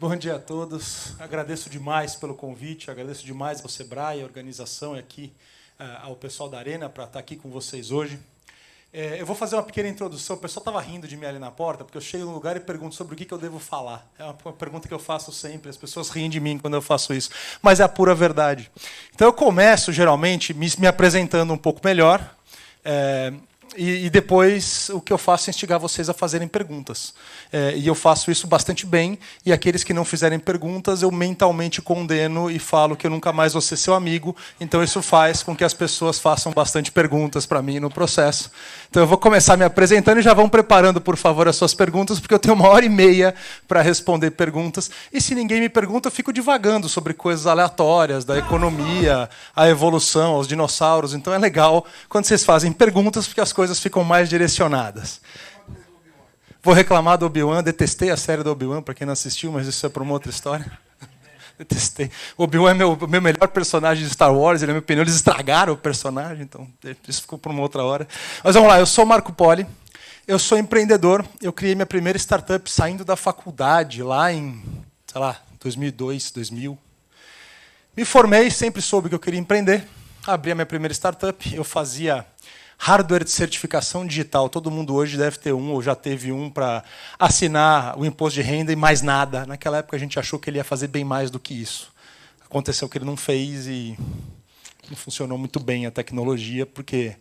Bom dia a todos. Agradeço demais pelo convite, agradeço demais ao Sebrae, a organização e aqui ao pessoal da Arena para estar aqui com vocês hoje. Eu vou fazer uma pequena introdução. O pessoal estava rindo de mim ali na porta, porque eu chego no lugar e pergunto sobre o que eu devo falar. É uma pergunta que eu faço sempre, as pessoas riem de mim quando eu faço isso, mas é a pura verdade. Então eu começo, geralmente, me apresentando um pouco melhor, e depois o que eu faço é instigar vocês a fazerem perguntas. E eu faço isso bastante bem, e aqueles que não fizerem perguntas, eu mentalmente condeno e falo que eu nunca mais vou ser seu amigo, então isso faz com que as pessoas façam bastante perguntas para mim no processo. Então eu vou começar me apresentando e já vão preparando, por favor, as suas perguntas, porque eu tenho 1h30 para responder perguntas, e se ninguém me pergunta, eu fico divagando sobre coisas aleatórias, da economia, a evolução, os dinossauros, então é legal quando vocês fazem perguntas, porque as coisas ficam mais direcionadas. Vou reclamar do Obi-Wan, detestei a série do Obi-Wan, para quem não assistiu, mas isso é para uma outra história. Detestei. O Obi-Wan é meu melhor personagem de Star Wars, ele, na minha opinião, eles estragaram o personagem, então isso ficou para uma outra hora. Mas vamos lá, eu sou o Marco Poli, eu sou empreendedor, eu criei minha primeira startup saindo da faculdade, lá em, 2002, 2000. Me formei, sempre soube que eu queria empreender, abri a minha primeira startup, eu fazia hardware de certificação digital. Todo mundo hoje deve ter um ou já teve um para assinar o imposto de renda e mais nada. Naquela época a gente achou que ele ia fazer bem mais do que isso. Aconteceu que ele não fez e não funcionou muito bem a tecnologia, porque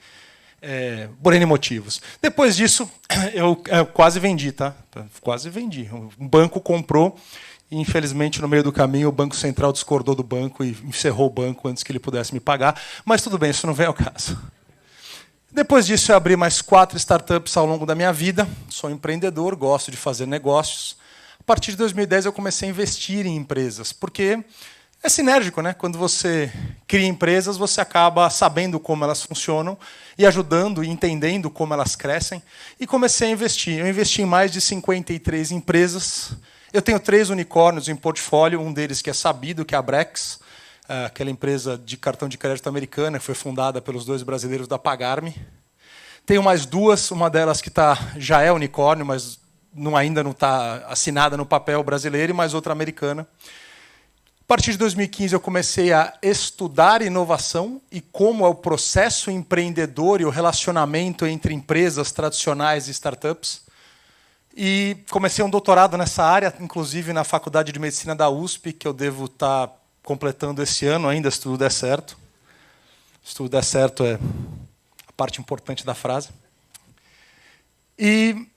por N motivos. Depois disso, eu quase vendi, tá? Quase vendi. Um banco comprou e, infelizmente, no meio do caminho, o Banco Central discordou do banco e encerrou o banco antes que ele pudesse me pagar. Mas tudo bem, isso não vem ao caso. Depois disso, eu abri mais 4 startups ao longo da minha vida. Sou empreendedor, gosto de fazer negócios. A partir de 2010, eu comecei a investir em empresas, porque é sinérgico, né? Quando você cria empresas, você acaba sabendo como elas funcionam e ajudando e entendendo como elas crescem. E comecei a investir. Eu investi em mais de 53 empresas. Eu tenho 3 unicórnios em portfólio, um deles que é sabido, que é a Brex, aquela empresa de cartão de crédito americana, que foi fundada pelos 2 brasileiros da Pagar.me. Tenho mais 2, uma delas que já é unicórnio, mas ainda não está assinada no papel brasileiro, e mais outra americana. A partir de 2015, eu comecei a estudar inovação e como é o processo empreendedor e o relacionamento entre empresas tradicionais e startups. E comecei um doutorado nessa área, inclusive na Faculdade de Medicina da USP, que eu devo estar completando esse ano ainda, se tudo der certo. Se tudo der certo é a parte importante da frase. E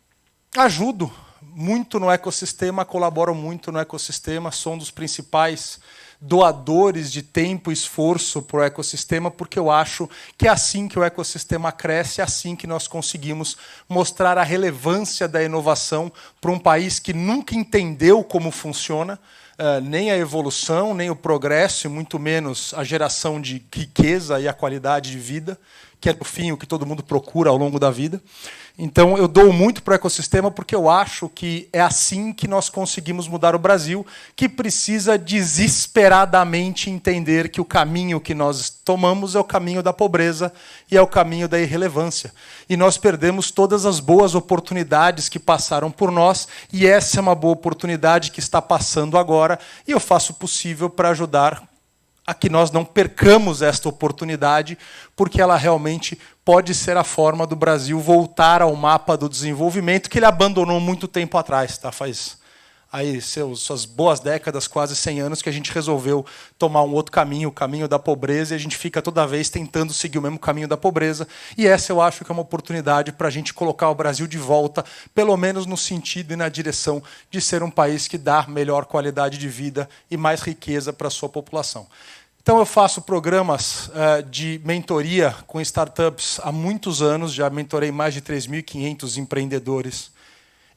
ajudo muito no ecossistema, colaboro muito no ecossistema, sou um dos principais doadores de tempo e esforço para o ecossistema, porque eu acho que é assim que o ecossistema cresce, é assim que nós conseguimos mostrar a relevância da inovação para um país que nunca entendeu como funciona, nem a evolução, nem o progresso, e muito menos a geração de riqueza e a qualidade de vida, que é, no fim, o que todo mundo procura ao longo da vida. Então, eu dou muito para o ecossistema porque eu acho que é assim que nós conseguimos mudar o Brasil, que precisa desesperadamente entender que o caminho que nós tomamos é o caminho da pobreza e é o caminho da irrelevância. E nós perdemos todas as boas oportunidades que passaram por nós, e essa é uma boa oportunidade que está passando agora, e eu faço o possível para ajudar a que nós não percamos esta oportunidade, porque ela realmente pode ser a forma do Brasil voltar ao mapa do desenvolvimento que ele abandonou muito tempo atrás. Tá? Faz aí suas boas décadas, quase 100 anos, que a gente resolveu tomar um outro caminho, o caminho da pobreza, e a gente fica toda vez tentando seguir o mesmo caminho da pobreza. E essa eu acho que é uma oportunidade para a gente colocar o Brasil de volta, pelo menos no sentido e na direção de ser um país que dá melhor qualidade de vida e mais riqueza para a sua população. Então, eu faço programas de mentoria com startups há muitos anos, já mentorei mais de 3.500 empreendedores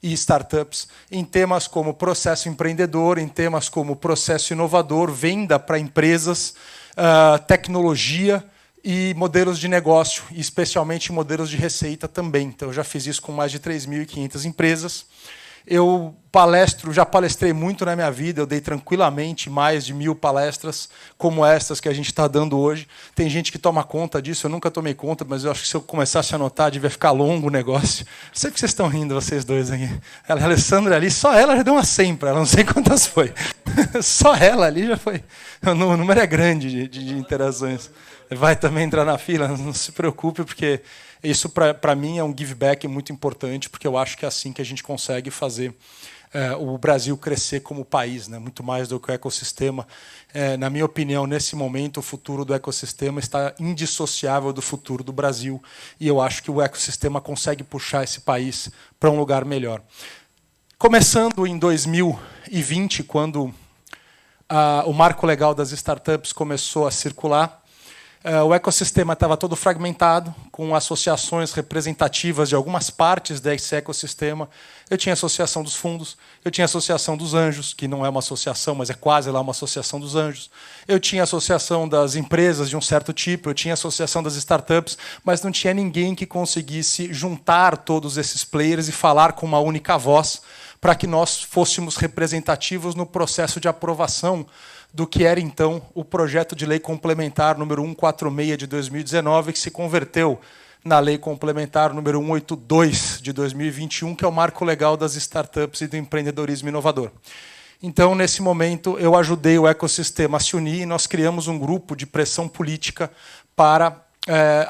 e startups em temas como processo empreendedor, em temas como processo inovador, venda para empresas, tecnologia e modelos de negócio, e especialmente modelos de receita também. Então, eu já fiz isso com mais de 3.500 empresas. Eu já palestrei muito na minha vida, eu dei tranquilamente mais de 1000 palestras como estas que a gente está dando hoje. Tem gente que toma conta disso, eu nunca tomei conta, mas eu acho que se eu começasse a anotar, devia ficar longo o negócio. Não sei porque vocês estão rindo, vocês dois aqui. A Alessandra ali, só ela já deu uma 100 para ela, não sei quantas foi. Só ela ali já foi. O número é grande de interações. Vai também entrar na fila, não se preocupe, porque isso para mim é um give back muito importante, porque eu acho que é assim que a gente consegue fazer o Brasil crescer como país, né? Muito mais do que o ecossistema. Na minha opinião, nesse momento, o futuro do ecossistema está indissociável do futuro do Brasil, e eu acho que o ecossistema consegue puxar esse país para um lugar melhor. Começando em 2020, quando o marco legal das startups começou a circular, o ecossistema estava todo fragmentado, com associações representativas de algumas partes desse ecossistema. Eu tinha a Associação dos Fundos, eu tinha a Associação dos Anjos, que não é uma associação, mas é quase lá uma Associação dos Anjos. Eu tinha a Associação das Empresas de um certo tipo, eu tinha a Associação das Startups, mas não tinha ninguém que conseguisse juntar todos esses players e falar com uma única voz para que nós fôssemos representativos no processo de aprovação do que era, então, o projeto de lei complementar número 146 de 2019, que se converteu na lei complementar número 182 de 2021, que é o marco legal das startups e do empreendedorismo inovador. Então, nesse momento, eu ajudei o ecossistema a se unir e nós criamos um grupo de pressão política para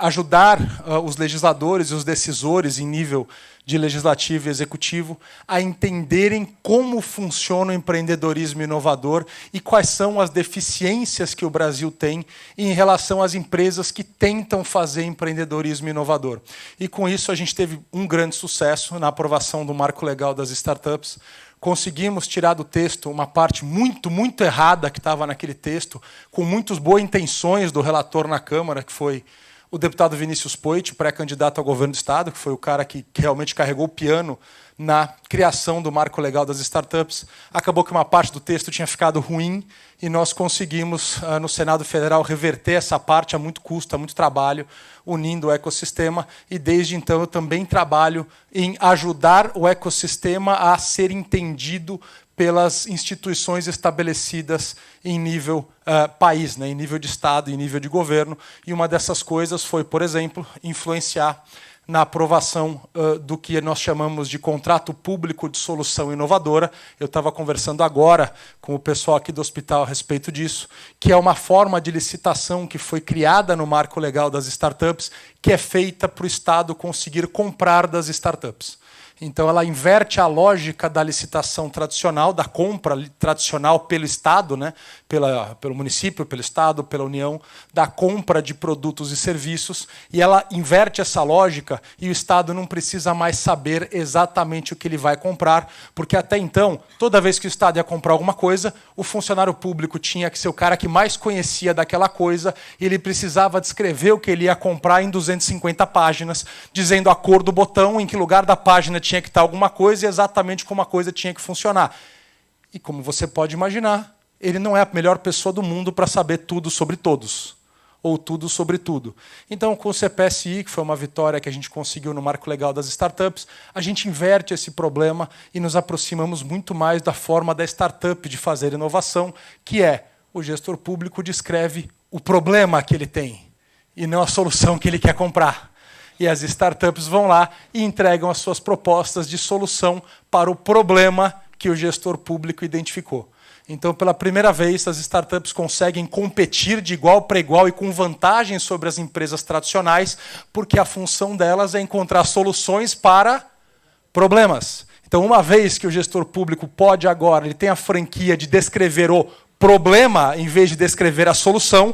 ajudar os legisladores e os decisores em nível de legislativo e executivo a entenderem como funciona o empreendedorismo inovador e quais são as deficiências que o Brasil tem em relação às empresas que tentam fazer empreendedorismo inovador. E com isso a gente teve um grande sucesso na aprovação do Marco Legal das Startups. Conseguimos tirar do texto uma parte muito, muito errada que estava naquele texto, com muitas boas intenções do relator na Câmara, que foi o deputado Vinícius Poit, pré-candidato ao governo do Estado, que foi o cara que realmente carregou o piano na criação do marco legal das startups. Acabou que uma parte do texto tinha ficado ruim e nós conseguimos, no Senado Federal, reverter essa parte a muito custo, a muito trabalho, unindo o ecossistema. E, desde então, eu também trabalho em ajudar o ecossistema a ser entendido pelas instituições estabelecidas em nível país, né, em nível de Estado, em nível de governo. E uma dessas coisas foi, por exemplo, influenciar na aprovação do que nós chamamos de contrato público de solução inovadora. Eu estava conversando agora com o pessoal aqui do hospital a respeito disso, que é uma forma de licitação que foi criada no marco legal das startups, que é feita para o Estado conseguir comprar das startups. Então, ela inverte a lógica da licitação tradicional, da compra tradicional pelo Estado, né, pelo município, pelo Estado, pela União, da compra de produtos e serviços, e ela inverte essa lógica e o Estado não precisa mais saber exatamente o que ele vai comprar, porque até então, toda vez que o Estado ia comprar alguma coisa, o funcionário público tinha que ser o cara que mais conhecia daquela coisa e ele precisava descrever o que ele ia comprar em 250 páginas, dizendo a cor do botão, em que lugar da página tinha que estar alguma coisa e exatamente como a coisa tinha que funcionar. E como você pode imaginar, ele não é a melhor pessoa do mundo para saber tudo sobre todos, ou tudo sobre tudo. Então, com o CPSI, que foi uma vitória que a gente conseguiu no marco legal das startups, a gente inverte esse problema e nos aproximamos muito mais da forma da startup de fazer inovação, que é o gestor público descreve o problema que ele tem e não a solução que ele quer comprar. E as startups vão lá e entregam as suas propostas de solução para o problema que o gestor público identificou. Então, pela primeira vez, as startups conseguem competir de igual para igual e com vantagem sobre as empresas tradicionais, porque a função delas é encontrar soluções para problemas. Então, uma vez que o gestor público pode agora, ele tem a franquia de descrever o problema em vez de descrever a solução,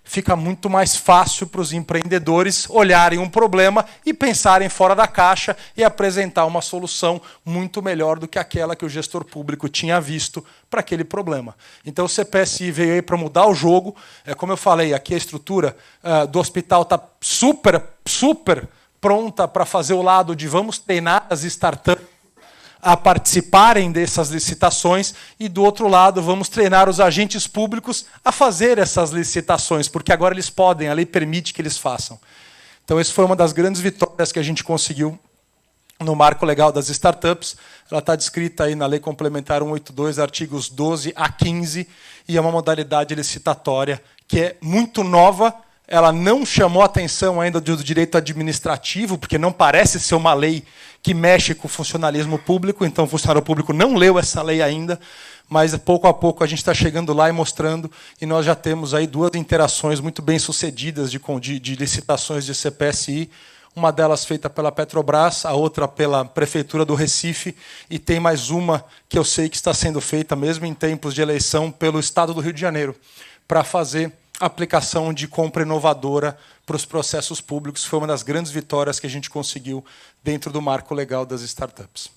fica muito mais fácil para os empreendedores olharem um problema e pensarem fora da caixa e apresentar uma solução muito melhor do que aquela que o gestor público tinha visto para aquele problema. Então, o CPSI veio aí para mudar o jogo. Como eu falei, aqui a estrutura do hospital está super pronta para fazer o lado de vamos treinar as startups a participarem dessas licitações e, do outro lado, vamos treinar os agentes públicos a fazer essas licitações, porque agora eles podem, a lei permite que eles façam. Então, essa foi uma das grandes vitórias que a gente conseguiu no marco legal das startups. Ela está descrita aí na Lei Complementar 182, artigos 12 a 15, e é uma modalidade licitatória que é muito nova. Ela não chamou atenção ainda do direito administrativo, porque não parece ser uma lei que mexe com o funcionalismo público, então o funcionário público não leu essa lei ainda, mas pouco a pouco a gente está chegando lá e mostrando, e nós já temos aí 2 interações muito bem sucedidas de licitações de CPSI, uma delas feita pela Petrobras, a outra pela Prefeitura do Recife, e tem mais uma que eu sei que está sendo feita, mesmo em tempos de eleição, pelo Estado do Rio de Janeiro, para fazer aplicação de compra inovadora para os processos públicos. Foi uma das grandes vitórias que a gente conseguiu dentro do marco legal das startups.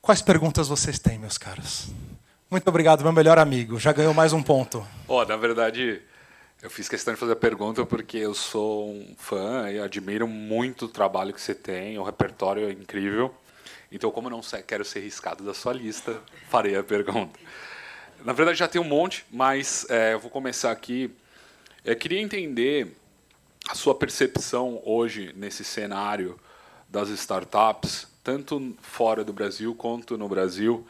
Quais perguntas vocês têm, meus caros? Muito obrigado, meu melhor amigo. Já ganhou mais um ponto. Na verdade, eu fiz questão de fazer a pergunta porque eu sou um fã e admiro muito o trabalho que você tem, o repertório é incrível. Então, como eu não quero ser riscado da sua lista, farei a pergunta. Na verdade, já tem um monte, mas eu vou começar aqui. Eu queria entender a sua percepção hoje nesse cenário das startups, tanto fora do Brasil quanto no Brasil,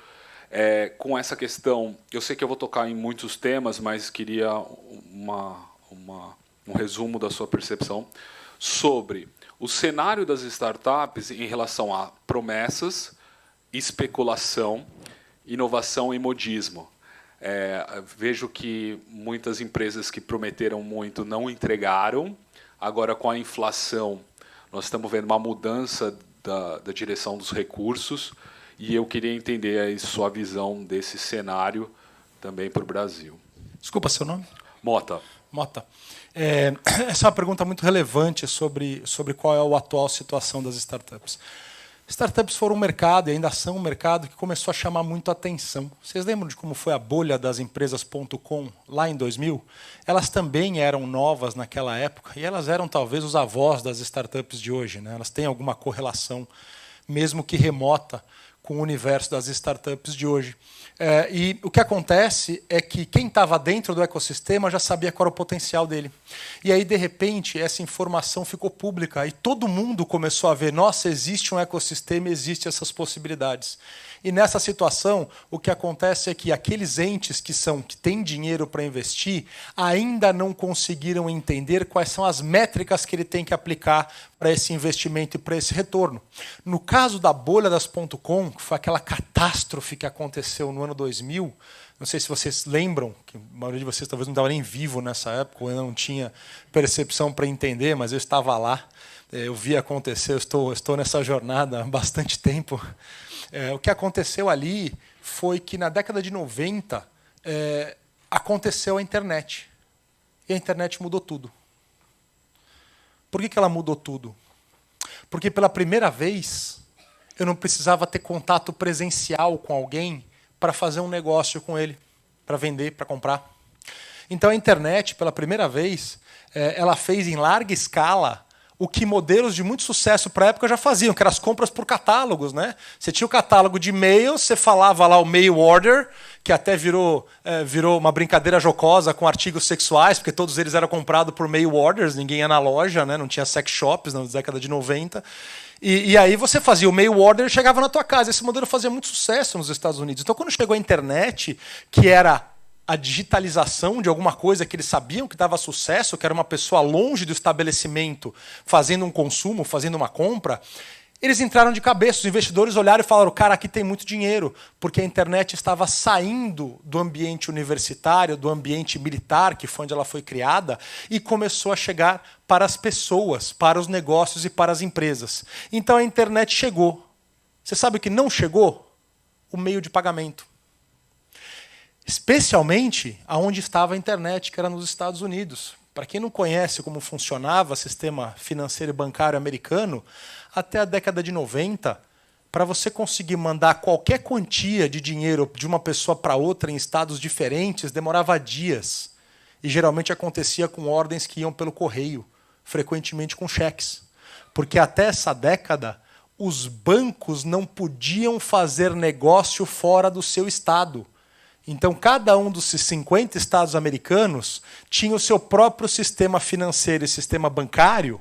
com essa questão. Eu sei que eu vou tocar em muitos temas, mas queria um resumo da sua percepção sobre o cenário das startups em relação a promessas, especulação, inovação e modismo. Vejo que muitas empresas que prometeram muito não entregaram. Agora, com a inflação, nós estamos vendo uma mudança da direção dos recursos, e eu queria entender aí sua visão desse cenário também para o Brasil. Desculpa, seu nome? Mota. Essa é uma pergunta muito relevante sobre qual é a atual situação das startups. Startups foram um mercado, e ainda são um mercado, que começou a chamar muito a atenção. Vocês lembram de como foi a bolha das empresas.com lá em 2000? Elas também eram novas naquela época, e elas eram talvez os avós das startups de hoje, né? Elas têm alguma correlação, mesmo que remota, com o universo das startups de hoje. E o que acontece é que quem estava dentro do ecossistema já sabia qual era o potencial dele. E aí, de repente, essa informação ficou pública e todo mundo começou a ver, nossa, existe um ecossistema, existem essas possibilidades. E nessa situação, o que acontece é que aqueles entes que têm dinheiro para investir ainda não conseguiram entender quais são as métricas que ele tem que aplicar para esse investimento e para esse retorno. No caso da bolha das .com, que foi aquela catástrofe que aconteceu no ano 2000, não sei se vocês lembram, que a maioria de vocês talvez não estava nem vivo nessa época, ou não tinha percepção para entender, mas eu estava lá, eu vi acontecer, eu estou nessa jornada há bastante tempo. O que aconteceu ali foi que, na década de 90, aconteceu a internet. E a internet mudou tudo. Por que ela mudou tudo? Porque, pela primeira vez, eu não precisava ter contato presencial com alguém para fazer um negócio com ele, para vender, para comprar. Então, a internet, pela primeira vez, ela fez em larga escala o que modelos de muito sucesso para a época já faziam, que eram as compras por catálogos, né? Você tinha o catálogo de e-mails, você falava lá o mail order, que até virou uma brincadeira jocosa com artigos sexuais, porque todos eles eram comprados por mail orders, ninguém ia na loja, né? Não tinha sex shops na década de 90. E aí você fazia o mail order e chegava na tua casa. Esse modelo fazia muito sucesso nos Estados Unidos. Então, quando chegou a internet, que era a digitalização de alguma coisa que eles sabiam que dava sucesso, que era uma pessoa longe do estabelecimento fazendo um consumo, fazendo uma compra, eles entraram de cabeça. Os investidores olharam e falaram, cara, aqui tem muito dinheiro, porque a internet estava saindo do ambiente universitário, do ambiente militar, que foi onde ela foi criada, e começou a chegar para as pessoas, para os negócios e para as empresas. Então a internet chegou. Você sabe o que não chegou? O meio de pagamento. Especialmente aonde estava a internet, que era nos Estados Unidos. Para quem não conhece como funcionava o sistema financeiro e bancário americano, até a década de 90, para você conseguir mandar qualquer quantia de dinheiro de uma pessoa para outra em estados diferentes, demorava dias. E geralmente acontecia com ordens que iam pelo correio, frequentemente com cheques. Porque até essa década, os bancos não podiam fazer negócio fora do seu estado. Então, cada um dos 50 estados americanos tinha o seu próprio sistema financeiro e sistema bancário,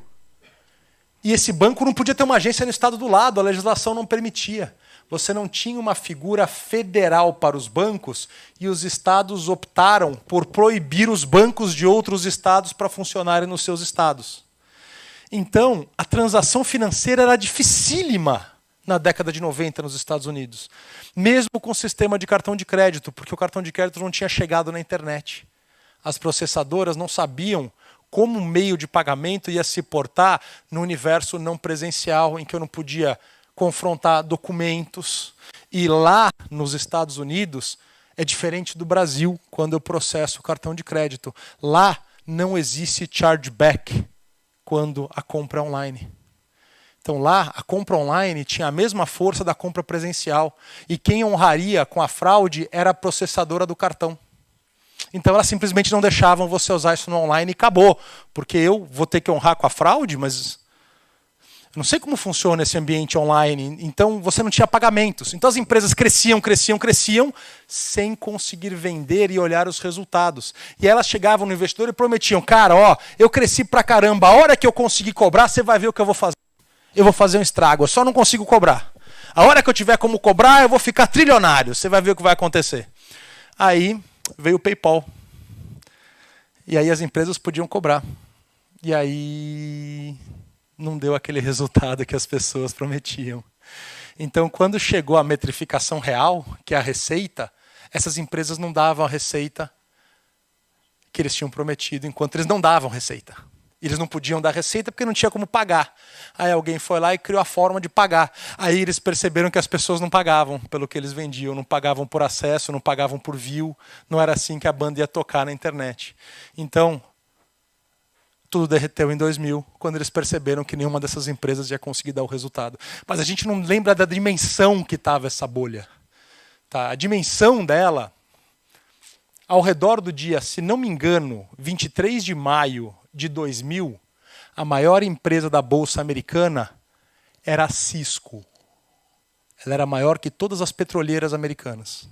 E esse banco não podia ter uma agência no estado do lado, a legislação não permitia. Você não tinha uma figura federal para os bancos e os estados optaram por proibir os bancos de outros estados para funcionarem nos seus estados. Então, a transação financeira era dificílima na década de 90 nos Estados Unidos, mesmo com o sistema de cartão de crédito, porque o cartão de crédito não tinha chegado na internet. As processadoras não sabiam como o meio de pagamento ia se portar no universo não presencial, em que eu não podia confrontar documentos. E lá nos Estados Unidos é diferente do Brasil quando eu processo o cartão de crédito. Lá não existe chargeback quando a compra é online. Então lá a compra online tinha a mesma força da compra presencial. E quem honraria com a fraude era a processadora do cartão. Então elas simplesmente não deixavam você usar isso no online e acabou. Porque eu vou ter que honrar com a fraude, mas eu não sei como funciona esse ambiente online. Então você não tinha pagamentos. Então as empresas cresciam sem conseguir vender e olhar os resultados. E elas chegavam no investidor e prometiam, cara, ó, eu cresci pra caramba, a hora que eu conseguir cobrar, você vai ver o que eu vou fazer. Eu vou fazer um estrago, eu só não consigo cobrar. A hora que eu tiver como cobrar, eu vou ficar trilionário. Você vai ver o que vai acontecer. Aí veio o PayPal. E aí as empresas podiam cobrar. E aí não deu aquele resultado que as pessoas prometiam. Então, quando chegou a metrificação real, que é a receita, essas empresas não davam a receita que eles tinham prometido, enquanto eles não davam receita. Eles não podiam dar receita porque não tinha como pagar. Aí alguém foi lá e criou a forma de pagar. Aí eles perceberam que as pessoas não pagavam pelo que eles vendiam, não pagavam por acesso, não pagavam por view. Não era assim que a banda ia tocar na internet. Então, tudo derreteu em 2000, quando eles perceberam que nenhuma dessas empresas ia conseguir dar o resultado. Mas a gente não lembra da dimensão que estava essa bolha. Tá? A dimensão dela, ao redor do dia, se não me engano, 23 de maio de 2000, a maior empresa da Bolsa Americana era a Cisco. Ela era maior que todas as petroleiras americanas,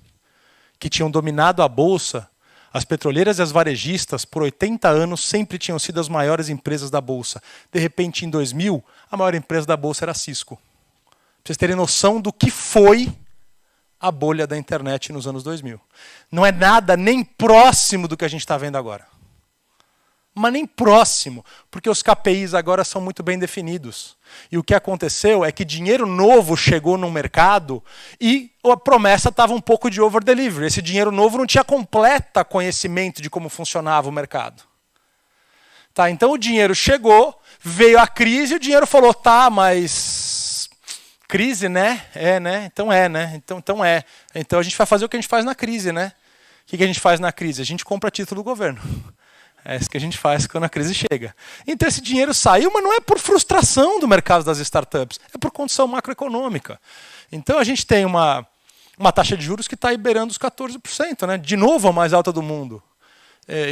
que tinham dominado a Bolsa. As petroleiras e as varejistas, por 80 anos, sempre tinham sido as maiores empresas da Bolsa. De repente, em 2000, a maior empresa da Bolsa era a Cisco. Para vocês terem noção do que foi a bolha da internet nos anos 2000. Não é nada nem próximo do que a gente está vendo agora. Mas nem próximo, porque os KPIs agora são muito bem definidos. E o que aconteceu é que dinheiro novo chegou no mercado e a promessa estava um pouco de over-delivery. Esse dinheiro novo não tinha completa conhecimento de como funcionava o mercado. Tá, então o dinheiro chegou, veio a crise e o dinheiro falou, tá, mas crise, né? É, né? Então é, né? Então é. Então a gente vai fazer o que a gente faz na crise, né? O que a gente faz na crise? A gente compra título do governo. É isso que a gente faz quando a crise chega. Então esse dinheiro saiu, mas não é por frustração do mercado das startups, é por condição macroeconômica. Então a gente tem uma taxa de juros que está aí beirando os 14%, né? De novo a mais alta do mundo.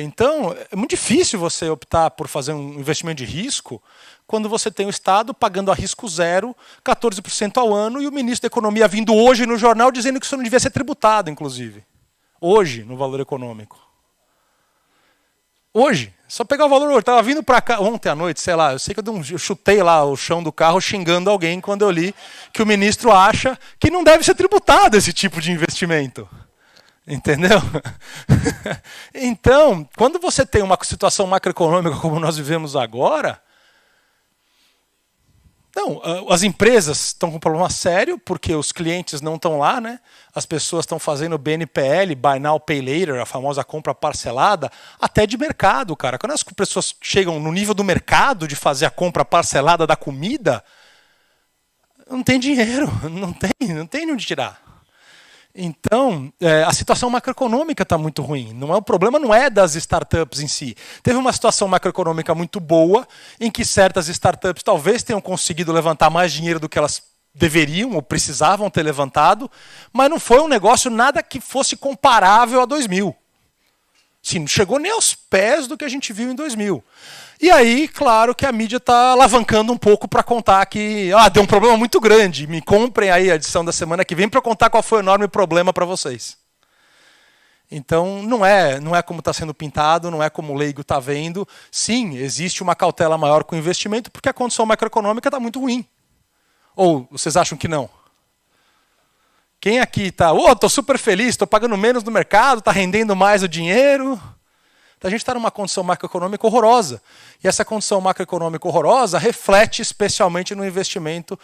Então é muito difícil você optar por fazer um investimento de risco quando você tem o Estado pagando a risco zero, 14% ao ano, e o ministro da Economia vindo hoje no jornal dizendo que isso não devia ser tributado, inclusive. Hoje, no valor econômico. Hoje, só pegar o valor hoje. Estava vindo para cá ontem à noite, sei lá, eu sei que eu chutei lá o chão do carro xingando alguém quando eu li que o ministro acha que não deve ser tributado esse tipo de investimento. Entendeu? Então, quando você tem uma situação macroeconômica como nós vivemos agora, não, as empresas estão com um problema sério, porque os clientes não estão lá, né? As pessoas estão fazendo BNPL, Buy Now, Pay Later, a famosa compra parcelada, até de mercado, cara. Quando as pessoas chegam no nível do mercado de fazer a compra parcelada da comida, não tem dinheiro, não tem onde tirar. Então, a situação macroeconômica está muito ruim. O problema não é das startups em si. Teve uma situação macroeconômica muito boa, em que certas startups talvez tenham conseguido levantar mais dinheiro do que elas deveriam ou precisavam ter levantado, mas não foi um negócio nada que fosse comparável a 2000. Sim, não chegou nem aos pés do que a gente viu em 2000. E aí, claro que a mídia está alavancando um pouco para contar que deu um problema muito grande. Me comprem aí a edição da semana que vem para contar qual foi o enorme problema para vocês. Então, não é como está sendo pintado, não é como o leigo está vendo. Sim, existe uma cautela maior com o investimento, porque a condição macroeconômica está muito ruim. Ou vocês acham que não? Quem aqui está, estou super feliz, estou pagando menos no mercado, está rendendo mais o dinheiro? A gente está numa condição macroeconômica horrorosa. E essa condição macroeconômica horrorosa reflete especialmente no investimento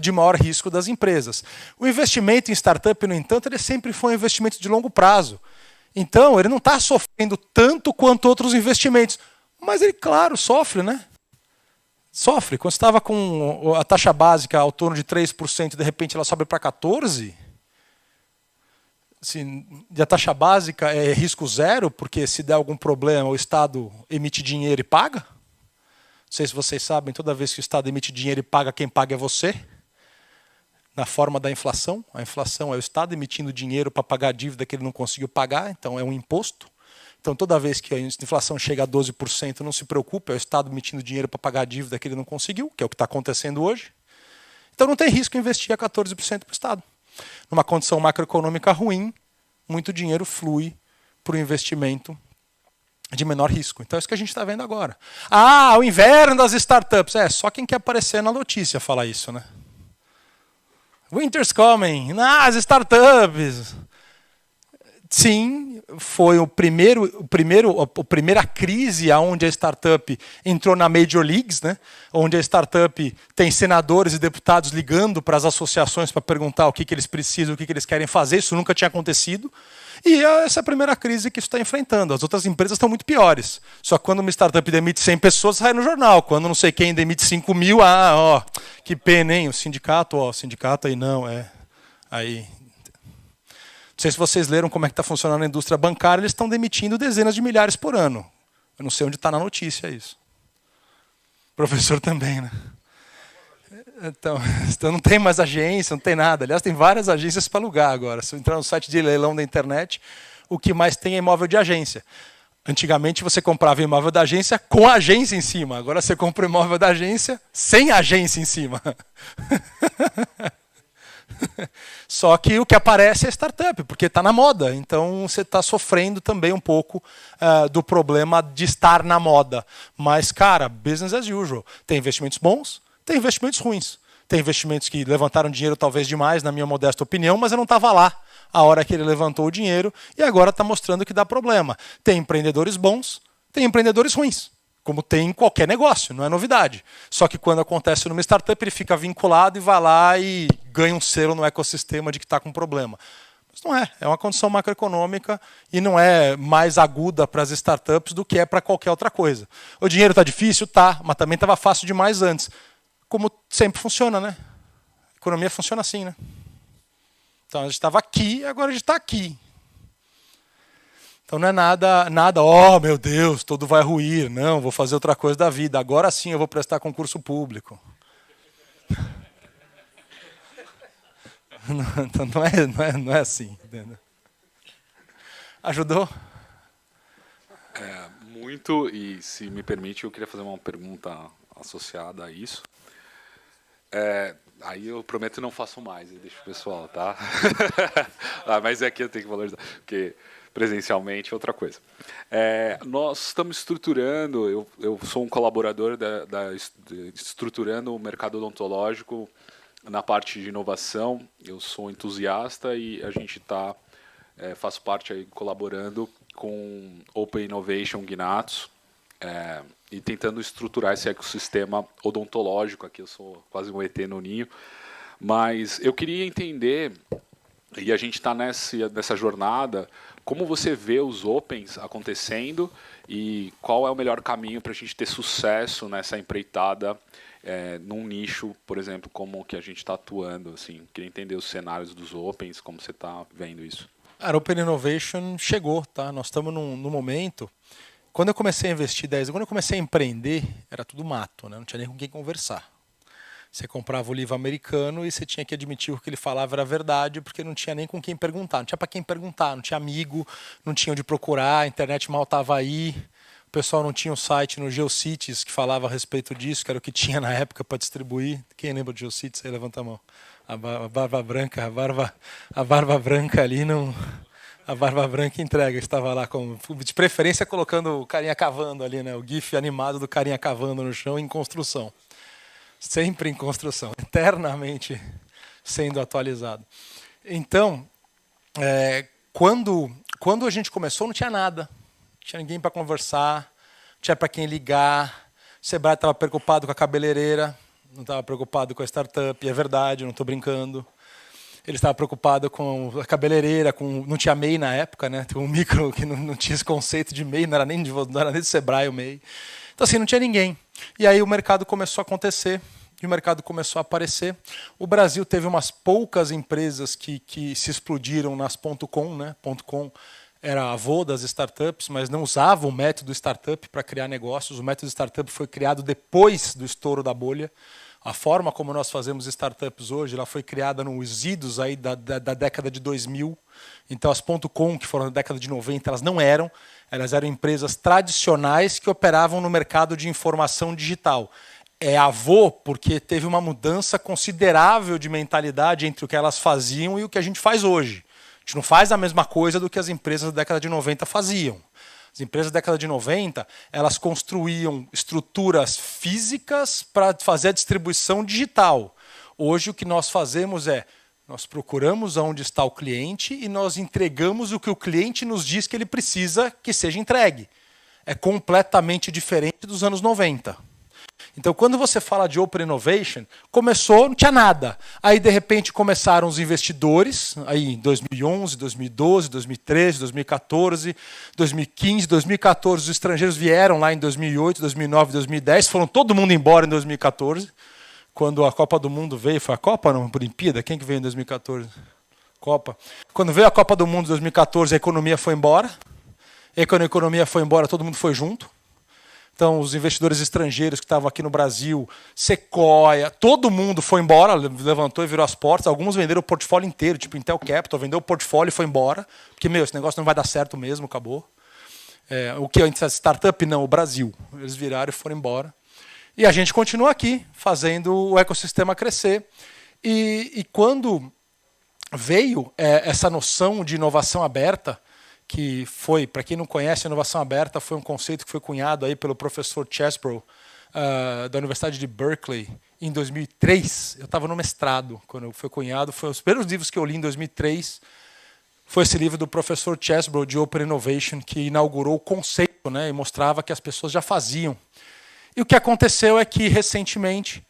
de maior risco das empresas. O investimento em startup, no entanto, ele sempre foi um investimento de longo prazo. Então, ele não está sofrendo tanto quanto outros investimentos. Mas ele, claro, sofre, né? Sofre. Quando você estava com a taxa básica ao torno de 3%, de repente ela sobe para 14%. Assim, e a taxa básica é risco zero, porque se der algum problema, o Estado emite dinheiro e paga. Não sei se vocês sabem, toda vez que o Estado emite dinheiro e paga, quem paga é você. Na forma da inflação. A inflação é o Estado emitindo dinheiro para pagar a dívida que ele não conseguiu pagar, então é um imposto. Então, toda vez que a inflação chega a 12%, não se preocupe, é o Estado emitindo dinheiro para pagar a dívida que ele não conseguiu, que é o que está acontecendo hoje. Então, não tem risco investir a 14% para o Estado. Numa condição macroeconômica ruim, muito dinheiro flui para o investimento de menor risco. Então é isso que a gente está vendo agora. O inverno das startups. Só quem quer aparecer na notícia fala isso, né? Winter's coming. As startups. Sim, foi a primeira crise onde a startup entrou na Major Leagues, né? Onde a startup tem senadores e deputados ligando para as associações para perguntar o que eles precisam, o que eles querem fazer. Isso nunca tinha acontecido. E essa é a primeira crise que isso está enfrentando. As outras empresas estão muito piores. Só que quando uma startup demite 100 pessoas, sai no jornal. Quando não sei quem demite 5 mil, que pena, hein? O sindicato aí não, aí... Não sei se vocês leram como é que está funcionando a indústria bancária, eles estão demitindo dezenas de milhares por ano. Eu não sei onde está na notícia isso. O professor também, né? Então não tem mais agência, não tem nada. Aliás, tem várias agências para alugar agora. Se eu entrar no site de leilão da internet, o que mais tem é imóvel de agência. Antigamente você comprava imóvel da agência com a agência em cima. Agora você compra o imóvel da agência sem agência em cima. Só que o que aparece é startup, porque está na moda. Então você está sofrendo também um pouco do problema de estar na moda. Mas, cara, business as usual. Tem investimentos bons, tem investimentos ruins. Tem investimentos que levantaram dinheiro talvez demais, na minha modesta opinião, mas eu não estava lá a hora que ele levantou o dinheiro e agora está mostrando que dá problema. Tem empreendedores bons, tem empreendedores ruins. Como tem em qualquer negócio, não é novidade. Só que quando acontece numa startup, ele fica vinculado e vai lá e ganha um selo no ecossistema de que está com problema. Mas não é. É uma condição macroeconômica e não é mais aguda para as startups do que é para qualquer outra coisa. O dinheiro está difícil? Tá, mas também estava fácil demais antes. Como sempre funciona, né? A economia funciona assim, né? Então a gente estava aqui, agora a gente está aqui. Então não é nada, meu Deus, tudo vai ruir. Não, vou fazer outra coisa da vida. Agora sim eu vou prestar concurso público. Então não é assim. Entendeu? Ajudou? Muito, e se me permite, eu queria fazer uma pergunta associada a isso. Aí eu prometo não faço mais, eu deixo o pessoal, tá? Mas aqui eu tenho que valorizar, porque presencialmente é outra coisa. Nós estamos estruturando, eu sou um colaborador estruturando o mercado odontológico na parte de inovação, eu sou entusiasta e a gente faço parte aí colaborando com Open Innovation Gnatos, e tentando estruturar esse ecossistema odontológico. Aqui eu sou quase um ET no ninho, mas eu queria entender, e a gente está nessa jornada, como você vê os Opens acontecendo e qual é o melhor caminho para a gente ter sucesso nessa empreitada num nicho, por exemplo, como que a gente está atuando. Assim, queria entender os cenários dos Opens, como você está vendo isso. A Open Innovation chegou, tá? Nós estamos num momento... Quando eu comecei a investir 10 anos, quando eu comecei a empreender, era tudo mato, né? Não tinha nem com quem conversar. Você comprava o livro americano e você tinha que admitir que o que ele falava era verdade, porque não tinha nem com quem perguntar. Não tinha para quem perguntar, não tinha amigo, não tinha onde procurar, a internet mal estava aí. O pessoal não tinha um site no GeoCities que falava a respeito disso, que era o que tinha na época para distribuir. Quem lembra do GeoCities? Aí levanta a mão. A barba branca ali não... A Barba Branca entrega, estava lá, de preferência colocando o carinha cavando ali, né? O gif animado do carinha cavando no chão em construção. Sempre em construção, eternamente sendo atualizado. Então, quando a gente começou, não tinha nada. Não tinha ninguém para conversar, não tinha para quem ligar. O Sebrae estava preocupado com a cabeleireira, não estava preocupado com a startup, e é verdade, não estou brincando. Ele estava preocupado com a cabeleireira, não tinha MEI na época, né? Tem um micro que não tinha esse conceito de MEI, não era nem do Sebrae o MEI. Então, assim, não tinha ninguém. E aí o mercado começou a acontecer, e o mercado começou a aparecer. O Brasil teve umas poucas empresas que se explodiram nas .com, né? .com era avô das startups, mas não usava o método startup para criar negócios. O método startup foi criado depois do estouro da bolha. A forma como nós fazemos startups hoje, ela foi criada nos idos aí da década de 2000. Então, as .com, que foram na década de 90, elas eram empresas tradicionais que operavam no mercado de informação digital. É avô porque teve uma mudança considerável de mentalidade entre o que elas faziam e o que a gente faz hoje. A gente não faz a mesma coisa do que as empresas da década de 90 faziam. As empresas da década de 90, elas construíam estruturas físicas para fazer a distribuição digital. Hoje o que nós fazemos nós procuramos onde está o cliente e nós entregamos o que o cliente nos diz que ele precisa que seja entregue. É completamente diferente dos anos 90. Então, quando você fala de Open Innovation, começou, não tinha nada. Aí, de repente, começaram os investidores, aí em 2011, 2012, 2013, 2014, 2015, 2014, os estrangeiros vieram lá em 2008, 2009, 2010, foram todo mundo embora em 2014, quando a Copa do Mundo veio. Foi a Copa, não? A Olimpíada? Quem que veio em 2014? Copa. Quando veio a Copa do Mundo em 2014, a economia foi embora. E quando a economia foi embora, todo mundo foi junto. Então, os investidores estrangeiros que estavam aqui no Brasil, Sequoia, todo mundo foi embora, levantou e virou as portas. Alguns venderam o portfólio inteiro, tipo Intel Capital, vendeu o portfólio e foi embora. Porque, esse negócio não vai dar certo mesmo, acabou. O que antes era startup, não, o Brasil. Eles viraram e foram embora. E a gente continua aqui, fazendo o ecossistema crescer. E quando veio essa noção de inovação aberta, que foi, para quem não conhece, a inovação aberta foi um conceito que foi cunhado aí pelo professor Chesbrough, da Universidade de Berkeley, em 2003. Eu estava no mestrado quando foi cunhado. Foi os primeiros livros que eu li em 2003. Foi esse livro do professor Chesbrough, de Open Innovation, que inaugurou o conceito, né, e mostrava que as pessoas já faziam. E o que aconteceu é que, recentemente,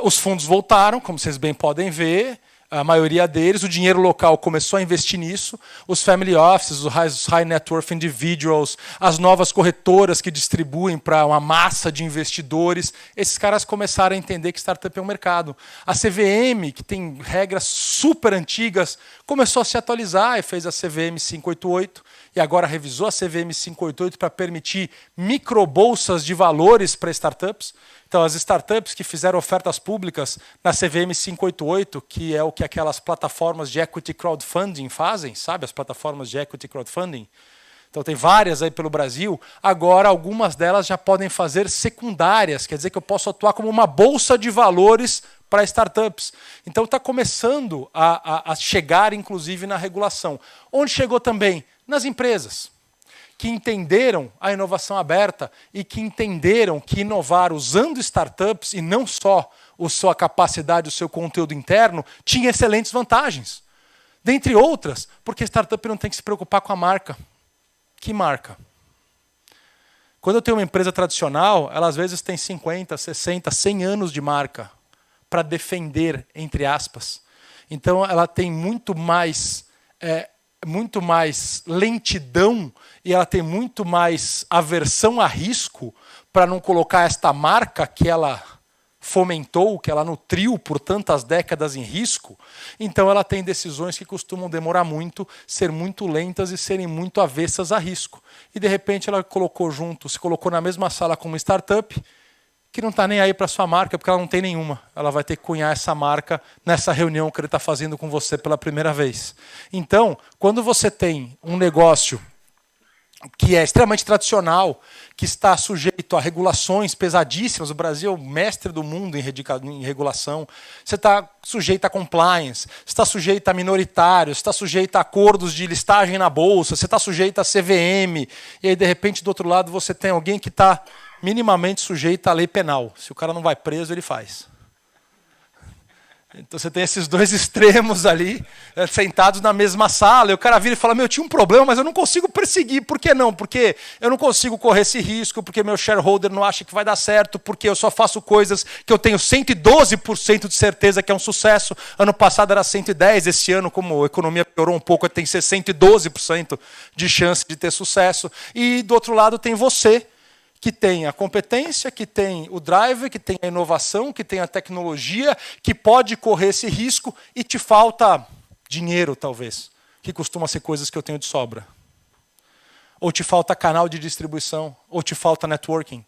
os fundos voltaram, como vocês bem podem ver. A maioria deles, o dinheiro local começou a investir nisso, os family offices, os high net worth individuals, as novas corretoras que distribuem para uma massa de investidores, esses caras começaram a entender que startup é um mercado. A CVM, que tem regras super antigas, começou a se atualizar e fez a CVM 588, e agora revisou a CVM 588 para permitir microbolsas de valores para startups. Então, as startups que fizeram ofertas públicas na CVM 588, que é o que aquelas plataformas de equity crowdfunding fazem, sabe? As plataformas de equity crowdfunding. Então, tem várias aí pelo Brasil. Agora, algumas delas já podem fazer secundárias, quer dizer que eu posso atuar como uma bolsa de valores para startups. Então, está começando a chegar, inclusive, na regulação. Onde chegou também? Nas empresas, que entenderam a inovação aberta e que entenderam que inovar usando startups e não só a sua capacidade, o seu conteúdo interno, tinha excelentes vantagens. Dentre outras, porque startup não tem que se preocupar com a marca. Que marca? Quando eu tenho uma empresa tradicional, ela às vezes tem 50, 60, 100 anos de marca para defender, entre aspas. Então ela tem muito mais lentidão e ela tem muito mais aversão a risco para não colocar esta marca que ela fomentou, que ela nutriu por tantas décadas em risco. Então ela tem decisões que costumam demorar muito, ser muito lentas e serem muito avessas a risco. E de repente ela se colocou na mesma sala com uma startup que não está nem aí para a sua marca, porque ela não tem nenhuma. Ela vai ter que cunhar essa marca nessa reunião que ele está fazendo com você pela primeira vez. Então, quando você tem um negócio que é extremamente tradicional, que está sujeito a regulações pesadíssimas. O Brasil é o mestre do mundo em regulação. Você está sujeito a compliance, você está sujeito a minoritários, você está sujeito a acordos de listagem na bolsa, você está sujeito a CVM. E aí, de repente, do outro lado, você tem alguém que está minimamente sujeito à lei penal. Se o cara não vai preso, ele faz. Então você tem esses dois extremos ali, sentados na mesma sala, e o cara vira e fala, eu tinha um problema, mas eu não consigo perseguir. Por que não? Porque eu não consigo correr esse risco, porque meu shareholder não acha que vai dar certo, porque eu só faço coisas que eu tenho 112% de certeza que é um sucesso. Ano passado era 110%, esse ano, como a economia piorou um pouco, tem 112% de chance de ter sucesso. E do outro lado tem você, que tem a competência, que tem o drive, que tem a inovação, que tem a tecnologia, que pode correr esse risco e te falta dinheiro, talvez, que costuma ser coisas que eu tenho de sobra. Ou te falta canal de distribuição, ou te falta networking.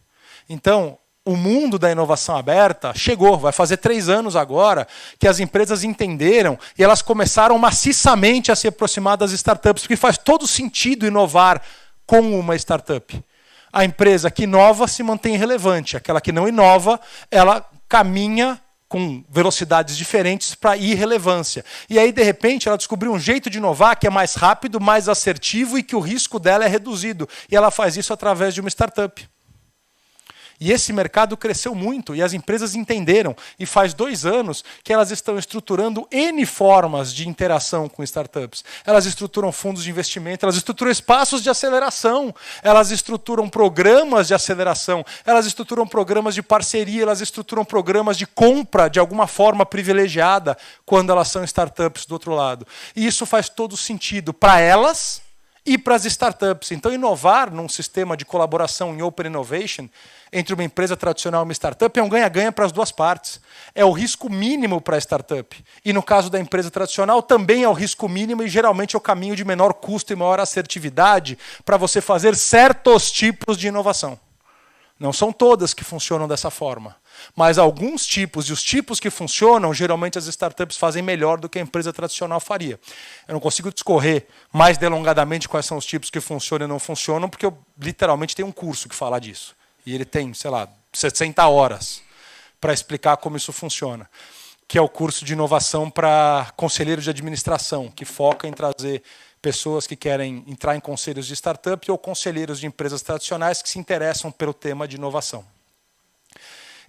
Então, o mundo da inovação aberta chegou, vai fazer 3 anos agora, que as empresas entenderam e elas começaram maciçamente a se aproximar das startups, porque faz todo sentido inovar com uma startup. A empresa que inova se mantém relevante. Aquela que não inova, ela caminha com velocidades diferentes para irrelevância. E aí, de repente, ela descobriu um jeito de inovar que é mais rápido, mais assertivo e que o risco dela é reduzido. E ela faz isso através de uma startup. E esse mercado cresceu muito e as empresas entenderam. E faz 2 anos que elas estão estruturando N formas de interação com startups. Elas estruturam fundos de investimento, elas estruturam espaços de aceleração, elas estruturam programas de aceleração, elas estruturam programas de parceria, elas estruturam programas de compra de alguma forma privilegiada quando elas são startups do outro lado. E isso faz todo sentido para elas e para as startups. Então, inovar num sistema de colaboração em Open Innovation entre uma empresa tradicional e uma startup é um ganha-ganha para as duas partes. É o risco mínimo para a startup. E no caso da empresa tradicional, também é o risco mínimo e geralmente é o caminho de menor custo e maior assertividade para você fazer certos tipos de inovação. Não são todas que funcionam dessa forma. Mas alguns tipos, e os tipos que funcionam, geralmente as startups fazem melhor do que a empresa tradicional faria. Eu não consigo discorrer mais delongadamente quais são os tipos que funcionam e não funcionam, porque eu literalmente tenho um curso que fala disso. E ele tem, 60 horas para explicar como isso funciona. Que é o curso de inovação para conselheiros de administração, que foca em trazer pessoas que querem entrar em conselhos de startup ou conselheiros de empresas tradicionais que se interessam pelo tema de inovação.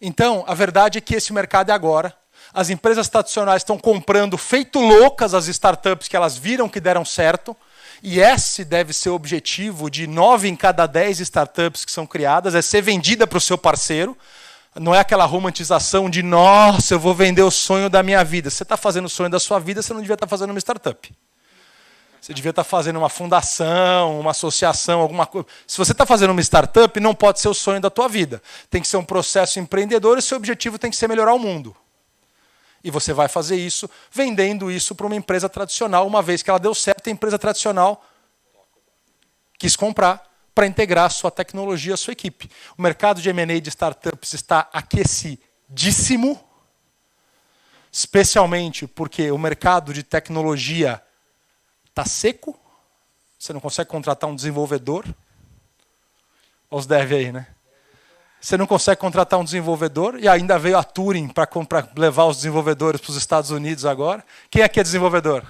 Então, a verdade é que esse mercado é agora. As empresas tradicionais estão comprando feito loucas as startups que elas viram que deram certo. E esse deve ser o objetivo de 9 em cada 10 startups que são criadas, é ser vendida para o seu parceiro. Não é aquela romantização de, nossa, eu vou vender o sonho da minha vida. Se você está fazendo o sonho da sua vida, você não devia estar fazendo uma startup. Você devia estar fazendo uma fundação, uma associação, alguma coisa. Se você está fazendo uma startup, não pode ser o sonho da tua vida. Tem que ser um processo empreendedor e seu objetivo tem que ser melhorar o mundo. E você vai fazer isso vendendo isso para uma empresa tradicional, uma vez que ela deu certo, a empresa tradicional quis comprar para integrar a sua tecnologia, a sua equipe. O mercado de M&A de startups está aquecidíssimo, especialmente porque o mercado de tecnologia está seco, você não consegue contratar um desenvolvedor. Olha os dev aí, né? Você não consegue contratar um desenvolvedor e ainda veio a Turing para levar os desenvolvedores para os Estados Unidos agora. Quem aqui é desenvolvedor?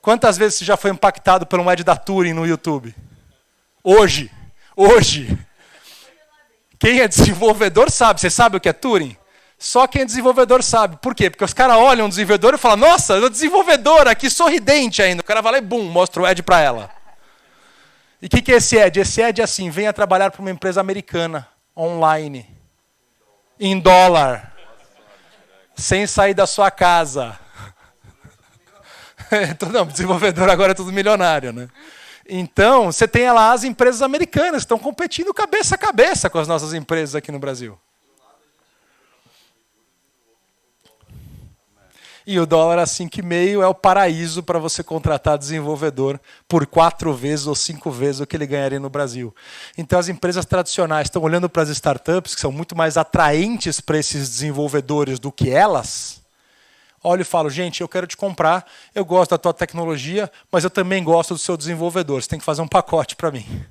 Quantas vezes você já foi impactado por um ad da Turing no YouTube? Hoje. Quem é desenvolvedor sabe. Você sabe o que é Turing? Só quem é desenvolvedor sabe. Por quê? Porque os caras olham o desenvolvedor e falam, nossa, eu desenvolvedora aqui, sorridente ainda. O cara vai lá e bum, mostra o ad para ela. E o que é esse ad? Esse ad é assim, venha trabalhar para uma empresa americana, online, em dólar, sem sair da sua casa. Não, desenvolvedor agora é tudo milionário, né? Então, você tem lá as empresas americanas que estão competindo cabeça a cabeça com as nossas empresas aqui no Brasil. E o dólar a 5,5 é o paraíso para você contratar desenvolvedor por 4 vezes ou 5 vezes o que ele ganharia no Brasil. Então as empresas tradicionais estão olhando para as startups, que são muito mais atraentes para esses desenvolvedores do que elas. olho e falo, gente, eu quero te comprar, eu gosto da tua tecnologia, mas eu também gosto do seu desenvolvedor, você tem que fazer um pacote para mim.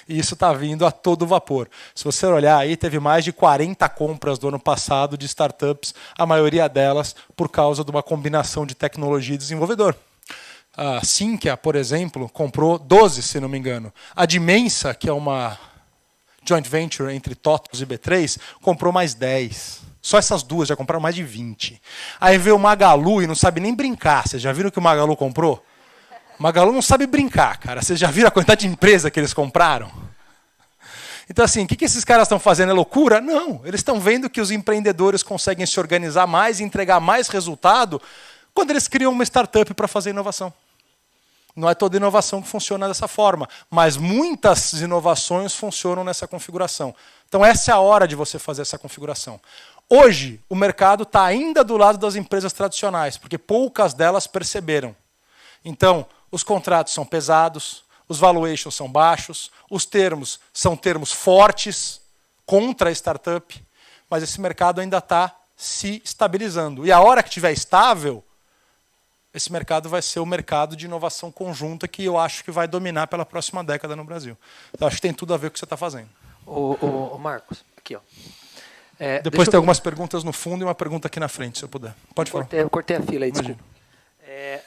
E isso está vindo a todo vapor. Se você olhar aí, teve mais de 40 compras do ano passado de startups, a maioria delas por causa de uma combinação de tecnologia e desenvolvedor. A Sinqia, por exemplo, comprou 12, se não me engano. A Dimensa, que é uma joint venture entre TOTVS e B3, comprou mais 10. Só essas duas já compraram mais de 20. Aí veio o Magalu e não sabe nem brincar. Vocês já viram o que o Magalu comprou? O Magalu não sabe brincar, cara. Vocês já viram a quantidade de empresa que eles compraram? Então, assim, o que esses caras estão fazendo? É loucura? Não. Eles estão vendo que os empreendedores conseguem se organizar mais e entregar mais resultado quando eles criam uma startup para fazer inovação. Não é toda inovação que funciona dessa forma, mas muitas inovações funcionam nessa configuração. Então, essa é a hora de você fazer essa configuração. Hoje, o mercado está ainda do lado das empresas tradicionais, porque poucas delas perceberam. Então, os contratos são pesados, os valuations são baixos, os termos são termos fortes contra a startup, mas esse mercado ainda está se estabilizando. E a hora que estiver estável, esse mercado vai ser o mercado de inovação conjunta que eu acho que vai dominar pela próxima década no Brasil. Então, acho que tem tudo a ver com o que você está fazendo. Ô Marcos, aqui, ó. Depois tem algumas perguntas no fundo e uma pergunta aqui na frente, se eu puder. Pode falar. Eu cortei a fila aí, Imagina. desculpa.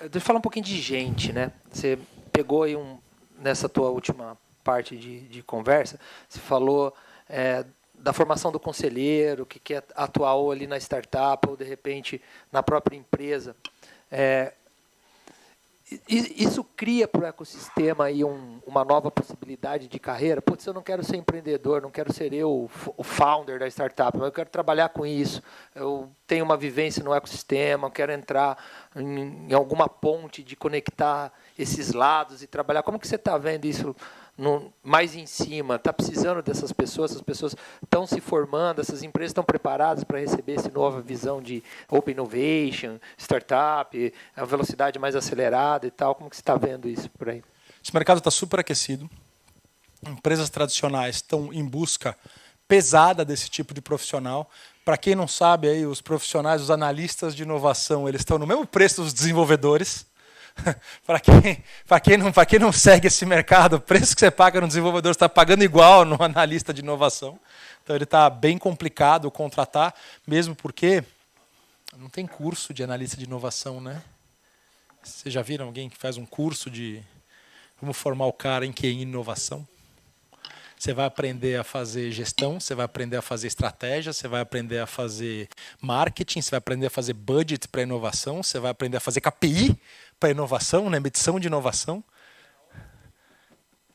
Deixa eu falar um pouquinho de gente, né? Você pegou aí nessa tua última parte de conversa, você falou da formação do conselheiro, que é atuar ou ali na startup ou, de repente, na própria empresa. Isso cria para o ecossistema aí uma nova possibilidade de carreira? Putz, eu não quero ser empreendedor, não quero ser eu o founder da startup, mas eu quero trabalhar com isso. Eu tenho uma vivência no ecossistema, eu quero entrar em alguma ponte de conectar esses lados e trabalhar. Como que você está vendo isso mais em cima? Está precisando dessas pessoas? Essas pessoas estão se formando? Essas empresas estão preparadas para receber essa nova visão de Open Innovation, startup, a velocidade mais acelerada e tal? Como que você está vendo isso por aí? Esse mercado está super aquecido. Empresas tradicionais estão em busca pesada desse tipo de profissional. Para quem não sabe, aí, os profissionais, os analistas de inovação, eles estão no mesmo preço dos desenvolvedores. Para quem não segue esse mercado, o preço que você paga no desenvolvedor, você está pagando igual no analista de inovação. Então, ele está bem complicado contratar, mesmo porque não tem curso de analista de inovação, né? Vocês já viram alguém que faz um curso de vamos formar o cara em QI inovação? Você vai aprender a fazer gestão, você vai aprender a fazer estratégia, você vai aprender a fazer marketing, você vai aprender a fazer budget para inovação, você vai aprender a fazer KPI para inovação, né? Medição de inovação.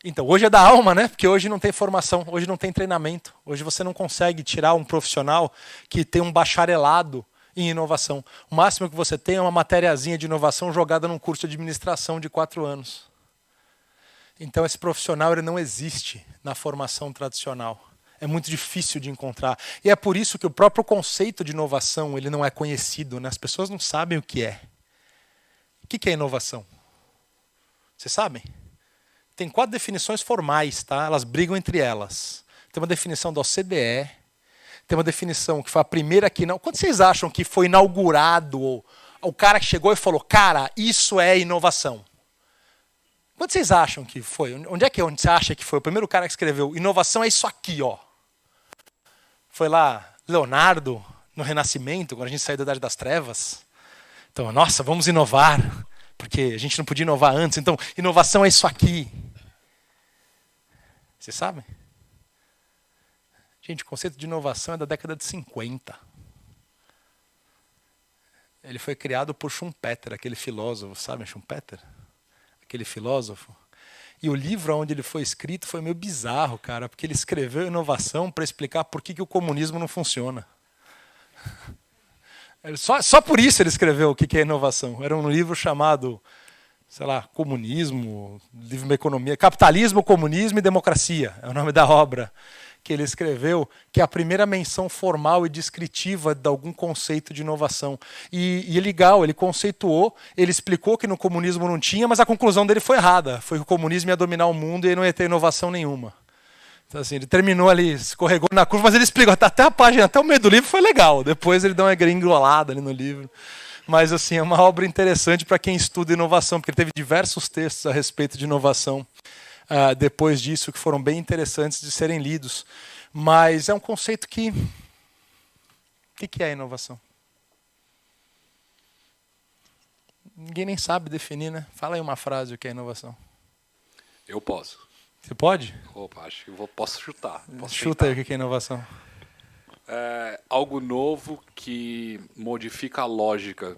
Então, hoje é da alma, né? Porque hoje não tem formação, hoje não tem treinamento. Hoje você não consegue tirar um profissional que tem um bacharelado em inovação. O máximo que você tem é uma matériazinha de inovação jogada num curso de administração de 4 anos. Então, esse profissional ele não existe na formação tradicional. É muito difícil de encontrar. E é por isso que o próprio conceito de inovação ele não é conhecido, né? As pessoas não sabem o que é. O que é inovação? Vocês sabem? Tem 4 definições formais, tá? Elas brigam entre elas. Tem uma definição da OCDE, tem uma definição que foi a primeira que não. Quando vocês acham que foi inaugurado, o cara que chegou e falou, cara, isso é inovação? Quando vocês acham que foi? Onde você acha que foi? O primeiro cara que escreveu, inovação é isso aqui, ó. Foi lá, Leonardo, no Renascimento, quando a gente saiu da Idade das Trevas. Então, nossa, vamos inovar, porque a gente não podia inovar antes. Então, inovação é isso aqui. Vocês sabem? Gente, o conceito de inovação é da década de 50. Ele foi criado por Schumpeter, aquele filósofo, sabe Schumpeter? Aquele filósofo. E o livro onde ele foi escrito foi meio bizarro, cara, porque ele escreveu inovação para explicar por que o comunismo não funciona. Só por isso ele escreveu o que é inovação. Era um livro chamado, sei lá, Comunismo, livro de economia, Capitalismo, Comunismo e Democracia. É o nome da obra que ele escreveu, que é a primeira menção formal e descritiva de algum conceito de inovação. E é legal, ele conceituou, ele explicou que no comunismo não tinha, mas a conclusão dele foi errada. Foi que o comunismo ia dominar o mundo e não ia ter inovação nenhuma. Então, assim, ele terminou ali, escorregou na curva, mas ele explicou até a página, até o meio do livro foi legal. Depois ele deu uma gringolada ali no livro. Mas, assim, é uma obra interessante para quem estuda inovação, porque ele teve diversos textos a respeito de inovação depois disso, que foram bem interessantes de serem lidos. Mas é um conceito que... O que é inovação? Ninguém nem sabe definir, né? Fala aí uma frase o que é inovação. Eu posso. Você pode? Opa, acho que posso chutar. Chuta aí o que é inovação. É algo novo que modifica a lógica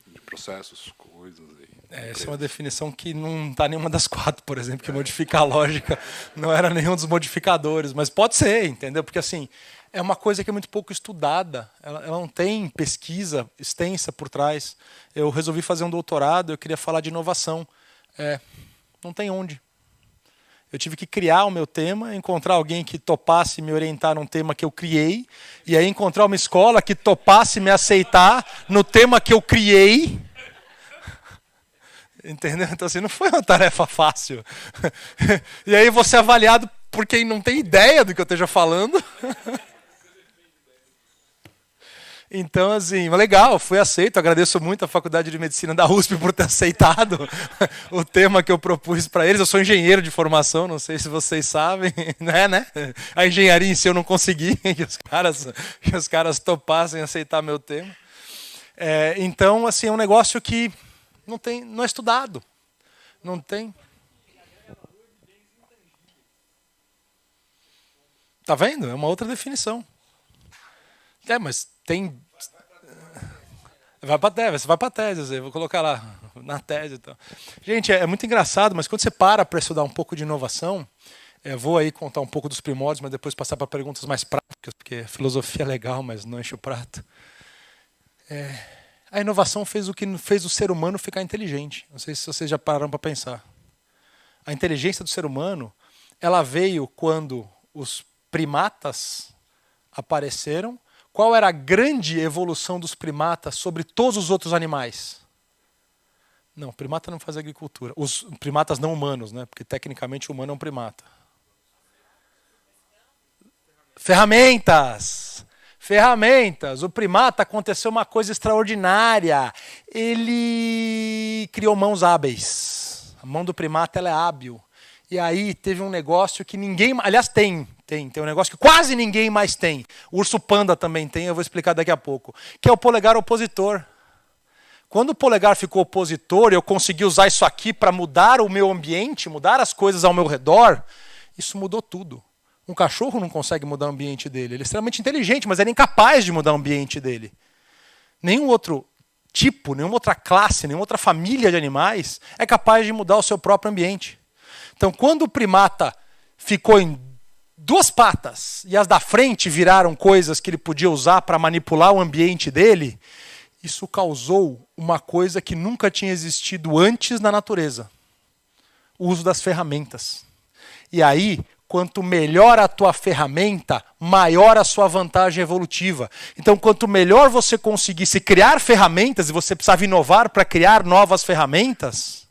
de processos, coisas. Essa é uma definição que não está nenhuma das 4, por exemplo, que modifica a lógica. Não era nenhum dos modificadores, mas pode ser, entendeu? Porque assim, é uma coisa que é muito pouco estudada. Ela não tem pesquisa extensa por trás. Eu resolvi fazer um doutorado, eu queria falar de inovação. Não tem onde. Eu tive que criar o meu tema, encontrar alguém que topasse me orientar num tema que eu criei, e aí encontrar uma escola que topasse me aceitar no tema que eu criei. Entendeu? Então, assim, não foi uma tarefa fácil. E aí você é avaliado por quem não tem ideia do que eu esteja falando. Então, assim, legal, fui aceito. Agradeço muito à Faculdade de Medicina da USP por ter aceitado o tema que eu propus para eles. Eu sou engenheiro de formação, não sei se vocês sabem, né? A engenharia em si eu não consegui, que os caras topassem aceitar meu tema. Então, assim, é um negócio que não é estudado. Não tem. Tá vendo? É uma outra definição. Mas tem... Você vai para a tese, eu vou colocar lá na tese. Então. Gente, é muito engraçado, mas quando você para estudar um pouco de inovação, vou aí contar um pouco dos primórdios, mas depois passar para perguntas mais práticas, porque filosofia é legal, mas não enche o prato. A inovação fez o que fez o ser humano ficar inteligente. Não sei se vocês já pararam para pensar. A inteligência do ser humano, ela veio quando os primatas apareceram. Qual era a grande evolução dos primatas sobre todos os outros animais? Não, primata não faz agricultura. Os primatas não humanos, né? Porque tecnicamente o humano é um primata. Ferramentas! O primata aconteceu uma coisa extraordinária. Ele criou mãos hábeis. A mão do primata ela é hábil. E aí teve um negócio que ninguém... Aliás, tem um negócio que quase ninguém mais tem. O urso panda também tem, eu vou explicar daqui a pouco. Que é o polegar opositor. Quando o polegar ficou opositor, eu consegui usar isso aqui para mudar o meu ambiente, mudar as coisas ao meu redor, isso mudou tudo. Um cachorro não consegue mudar o ambiente dele. Ele é extremamente inteligente, mas ele é incapaz de mudar o ambiente dele. Nenhum outro tipo, nenhuma outra classe, nenhuma outra família de animais é capaz de mudar o seu próprio ambiente. Então, quando o primata ficou em 2 patas e as da frente viraram coisas que ele podia usar para manipular o ambiente dele, isso causou uma coisa que nunca tinha existido antes na natureza. O uso das ferramentas. E aí, quanto melhor a tua ferramenta, maior a sua vantagem evolutiva. Então, quanto melhor você conseguisse criar ferramentas, e você precisava inovar para criar novas ferramentas,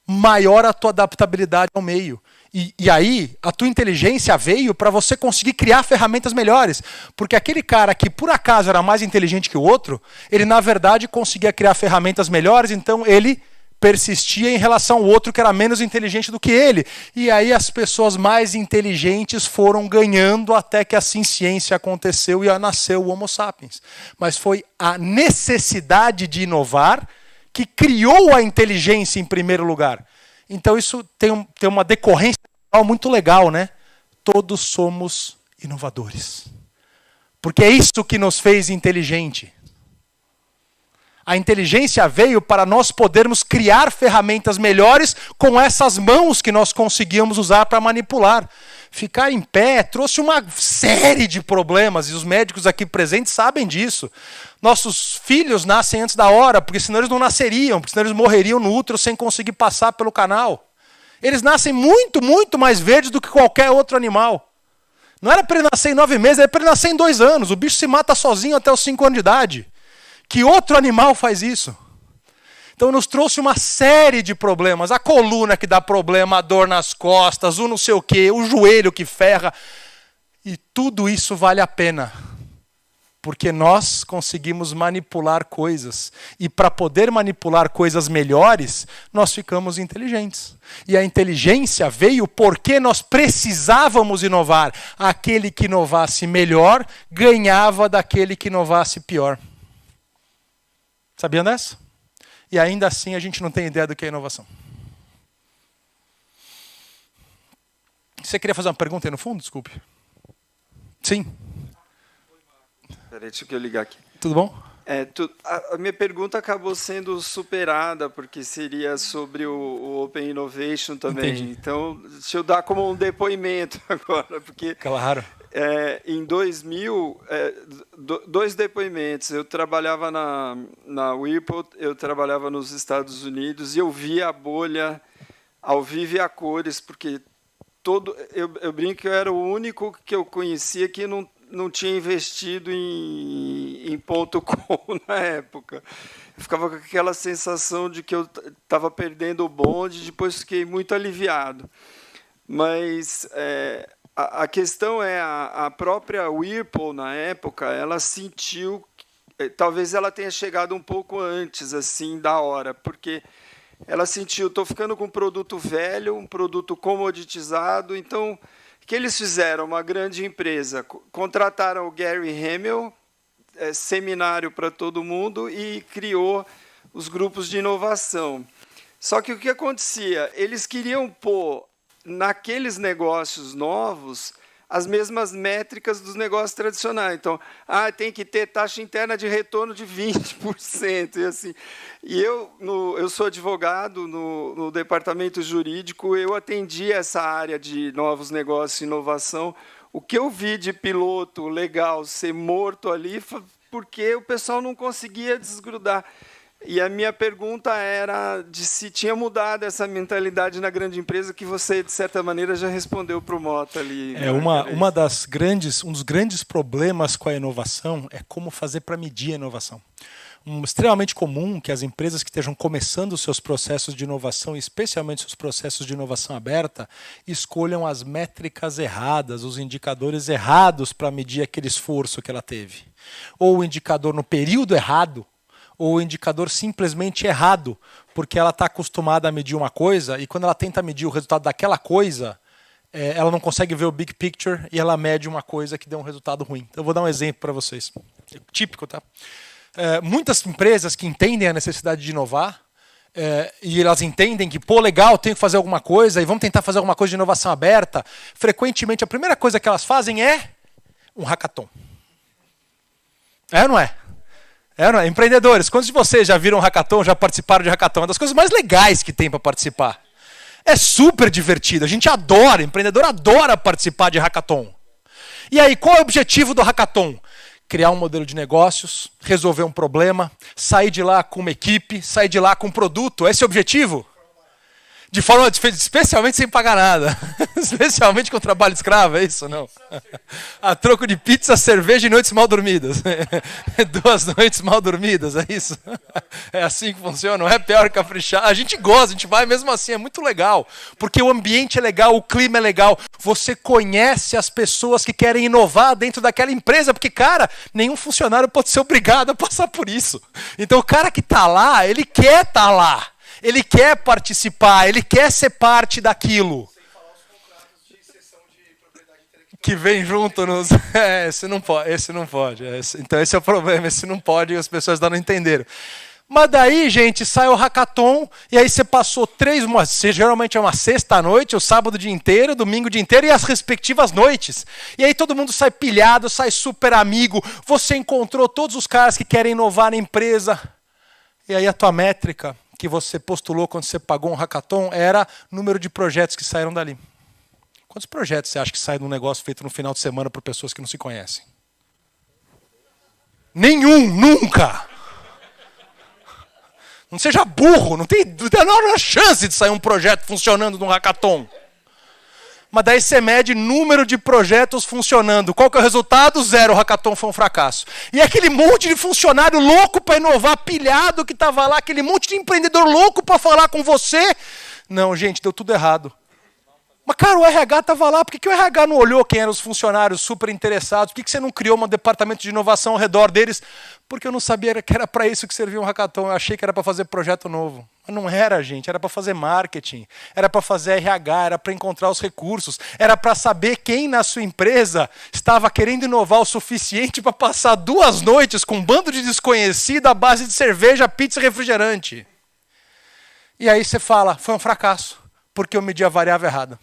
maior a tua adaptabilidade ao meio. E aí, a tua inteligência veio para você conseguir criar ferramentas melhores. Porque aquele cara que, por acaso, era mais inteligente que o outro, ele, na verdade, conseguia criar ferramentas melhores, então ele persistia em relação ao outro que era menos inteligente do que ele. E aí as pessoas mais inteligentes foram ganhando até que assim ciência aconteceu e nasceu o Homo sapiens. Mas foi a necessidade de inovar que criou a inteligência em primeiro lugar. Então isso tem uma decorrência muito legal, né? Todos somos inovadores. Porque é isso que nos fez inteligente. A inteligência veio para nós podermos criar ferramentas melhores com essas mãos que nós conseguíamos usar para manipular. Ficar em pé trouxe uma série de problemas, e os médicos aqui presentes sabem disso. Nossos filhos nascem antes da hora, porque senão eles não nasceriam, porque senão eles morreriam no útero sem conseguir passar pelo canal. Eles nascem muito, muito mais verdes do que qualquer outro animal. Não era para ele nascer em 9 meses, era para ele nascer em 2 anos. O bicho se mata sozinho até os 5 anos de idade. Que outro animal faz isso? Então nos trouxe uma série de problemas. A coluna que dá problema, a dor nas costas, o não sei o quê, o joelho que ferra. E tudo isso vale a pena. Porque nós conseguimos manipular coisas. E para poder manipular coisas melhores, nós ficamos inteligentes. E a inteligência veio porque nós precisávamos inovar. Aquele que inovasse melhor ganhava daquele que inovasse pior. Sabiam dessa? E ainda assim a gente não tem ideia do que é inovação. Você queria fazer uma pergunta aí no fundo? Desculpe. Sim. Peraí, deixa eu ligar aqui. Tudo bom? A minha pergunta acabou sendo superada, porque seria sobre o Open Innovation também. Entendi. Então, deixa eu dar como um depoimento agora, porque Claro. em 2000, dois depoimentos. Eu trabalhava na Whirlpool, eu trabalhava nos Estados Unidos, e eu via a bolha ao vivo e a cores, porque eu brinco que eu era o único que eu conhecia que não tinha investido em .com na época. Eu ficava com aquela sensação de que eu estava perdendo o bonde, depois fiquei muito aliviado. Mas a questão é, a própria Whirlpool, na época, ela sentiu, talvez ela tenha chegado um pouco antes assim da hora, porque ela sentiu, estou ficando com um produto velho, um produto comoditizado, então... O que eles fizeram? Uma grande empresa. Contrataram o Gary Hamel, seminário para todo mundo, e criou os grupos de inovação. Só que o que acontecia? Eles queriam pôr naqueles negócios novos as mesmas métricas dos negócios tradicionais. Então, tem que ter taxa interna de retorno de 20%. E, assim, eu sou advogado no departamento jurídico, eu atendi essa área de novos negócios e inovação. O que eu vi de piloto legal ser morto ali, porque o pessoal não conseguia desgrudar. E a minha pergunta era de se tinha mudado essa mentalidade na grande empresa, que você, de certa maneira, já respondeu para o Mota ali. Um dos grandes problemas com a inovação é como fazer para medir a inovação. Extremamente comum que as empresas que estejam começando os seus processos de inovação, especialmente os processos de inovação aberta, escolham as métricas erradas, os indicadores errados para medir aquele esforço que ela teve. Ou o indicador no período errado, ou o indicador simplesmente errado, porque ela está acostumada a medir uma coisa e quando ela tenta medir o resultado daquela coisa, ela não consegue ver o big picture e ela mede uma coisa que deu um resultado ruim. Então, eu vou dar um exemplo para vocês. Típico, tá? Muitas empresas que entendem a necessidade de inovar e elas entendem que, legal, tenho que fazer alguma coisa e vamos tentar fazer alguma coisa de inovação aberta, frequentemente a primeira coisa que elas fazem é um hackathon. Não é? Empreendedores, quantos de vocês já viram um hackathon, já participaram de hackathon? É uma das coisas mais legais que tem para participar. É super divertido, a gente adora, empreendedor adora participar de hackathon. E aí, qual é o objetivo do hackathon? Criar um modelo de negócios, resolver um problema, sair de lá com uma equipe, sair de lá com um produto. Esse é o objetivo? De forma especialmente sem pagar nada. Especialmente com trabalho escravo, é isso? Não. A troco de pizza, cerveja e noites mal dormidas. 2 noites mal dormidas, é isso? É assim que funciona, não é pior caprichar. A gente gosta, a gente vai mesmo assim, é muito legal. Porque o ambiente é legal, o clima é legal. Você conhece as pessoas que querem inovar dentro daquela empresa. Porque, cara, nenhum funcionário pode ser obrigado a passar por isso. Então o cara que está lá, ele quer estar lá. Ele quer participar, ele quer ser parte daquilo. Sem falar os contratos de cessão de propriedade intelectual. Que vem junto nos... esse não pode. Então esse é o problema, esse não pode e as pessoas ainda não entenderam. Mas daí, gente, sai o hackathon e aí você passou geralmente é uma sexta-noite, o sábado o dia inteiro, domingo o dia inteiro e as respectivas noites. E aí todo mundo sai pilhado, sai super amigo, você encontrou todos os caras que querem inovar na empresa. E aí a tua métrica que você postulou quando você pagou um hackathon era número de projetos que saíram dali. Quantos projetos você acha que saem de um negócio feito no final de semana por pessoas que não se conhecem? Nenhum, nunca! Não seja burro, não tem a menor chance de sair um projeto funcionando num hackathon. Mas daí você mede número de projetos funcionando. Qual que é o resultado? 0. O hackathon foi um fracasso. E aquele monte de funcionário louco para inovar, pilhado que estava lá, aquele monte de empreendedor louco para falar com você. Não, gente, deu tudo errado. Mas, cara, o RH estava lá. Por que o RH não olhou quem eram os funcionários super interessados? Por que você não criou um departamento de inovação ao redor deles? Porque eu não sabia que era para isso que servia um hackathon. Eu achei que era para fazer projeto novo. Mas não era, gente. Era para fazer marketing. Era para fazer RH. Era para encontrar os recursos. Era para saber quem na sua empresa estava querendo inovar o suficiente para passar 2 noites com um bando de desconhecido à base de cerveja, pizza e refrigerante. E aí você fala, foi um fracasso, porque eu medi a variável errada.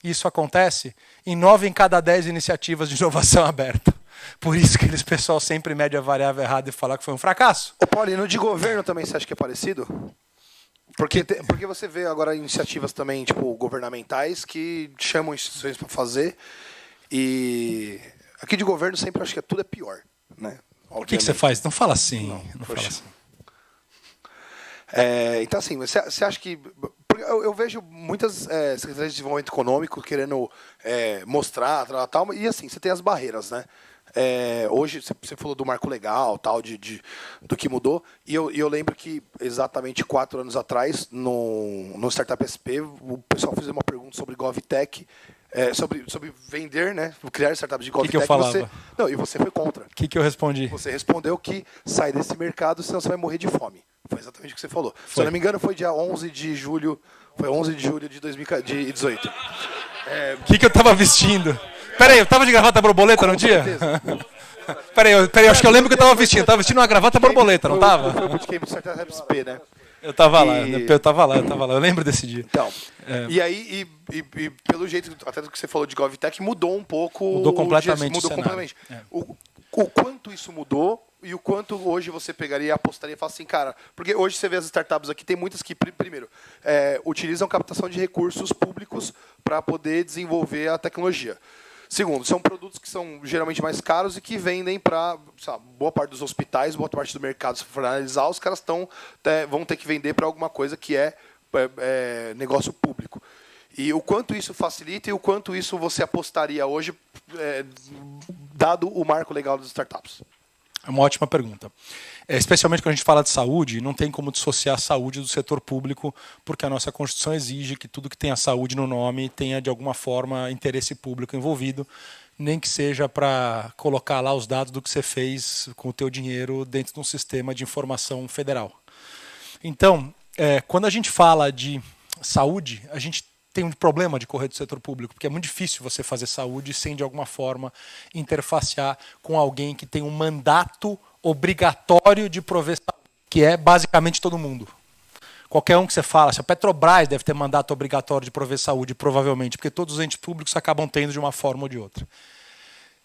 Isso acontece em 9 em cada 10 iniciativas de inovação aberta. Por isso que eles pessoal sempre mede a variável errada e fala que foi um fracasso. Ô, Paulo, e no de governo também você acha que é parecido? Porque você vê agora iniciativas também tipo governamentais que chamam instituições para fazer. E aqui de governo sempre acho que tudo é pior, né? O que você faz? Não fala assim. Não fala assim. Então, assim, você acha que... Eu vejo muitas secretarias de desenvolvimento econômico querendo mostrar, tal, e assim, você tem as barreiras, né? Hoje, você falou do marco legal, tal, do que mudou, e eu lembro que exatamente 4 anos atrás, no Startup SP, o pessoal fez uma pergunta sobre GovTech, sobre vender, né? Criar startups de GovTech. Que eu falava? E você foi contra. O que eu respondi? Você respondeu que sai desse mercado, senão você vai morrer de fome. Foi exatamente o que você falou. Se eu não me engano, foi dia 11 de julho. Foi 11 de julho de 2018. O que eu tava vestindo? Peraí, eu tava de gravata borboleta no dia? Peraí, acho que eu lembro que eu tava vestindo. Eu tava vestindo uma gravata borboleta, não tava? Foi o bootcamp do Startup SP, né? Eu tava lá. Eu lembro desse dia. Então, e aí, e pelo jeito, até do que você falou de GovTech, mudou um pouco. Mudou completamente o cenário. O quanto isso mudou e o quanto hoje você pegaria, apostaria e falaria assim, cara, porque hoje você vê as startups aqui, tem muitas que, primeiro, utilizam captação de recursos públicos para poder desenvolver a tecnologia. Segundo, são produtos que são geralmente mais caros e que vendem para boa parte dos hospitais, boa parte do mercado. Se for analisar, os caras vão ter que vender para alguma coisa que é negócio público. E o quanto isso facilita e o quanto isso você apostaria hoje, dado o marco legal das startups? É uma ótima pergunta. Especialmente quando a gente fala de saúde, não tem como dissociar a saúde do setor público, porque a nossa Constituição exige que tudo que tenha saúde no nome tenha, de alguma forma, interesse público envolvido, nem que seja para colocar lá os dados do que você fez com o teu dinheiro dentro de um sistema de informação federal. Então, quando a gente fala de saúde, a gente tem um problema de correr do setor público, porque é muito difícil você fazer saúde sem, de alguma forma, interfacear com alguém que tem um mandato obrigatório de prover saúde, que é basicamente todo mundo. Qualquer um que você fala, se a Petrobras deve ter mandato obrigatório de prover saúde, provavelmente, porque todos os entes públicos acabam tendo de uma forma ou de outra.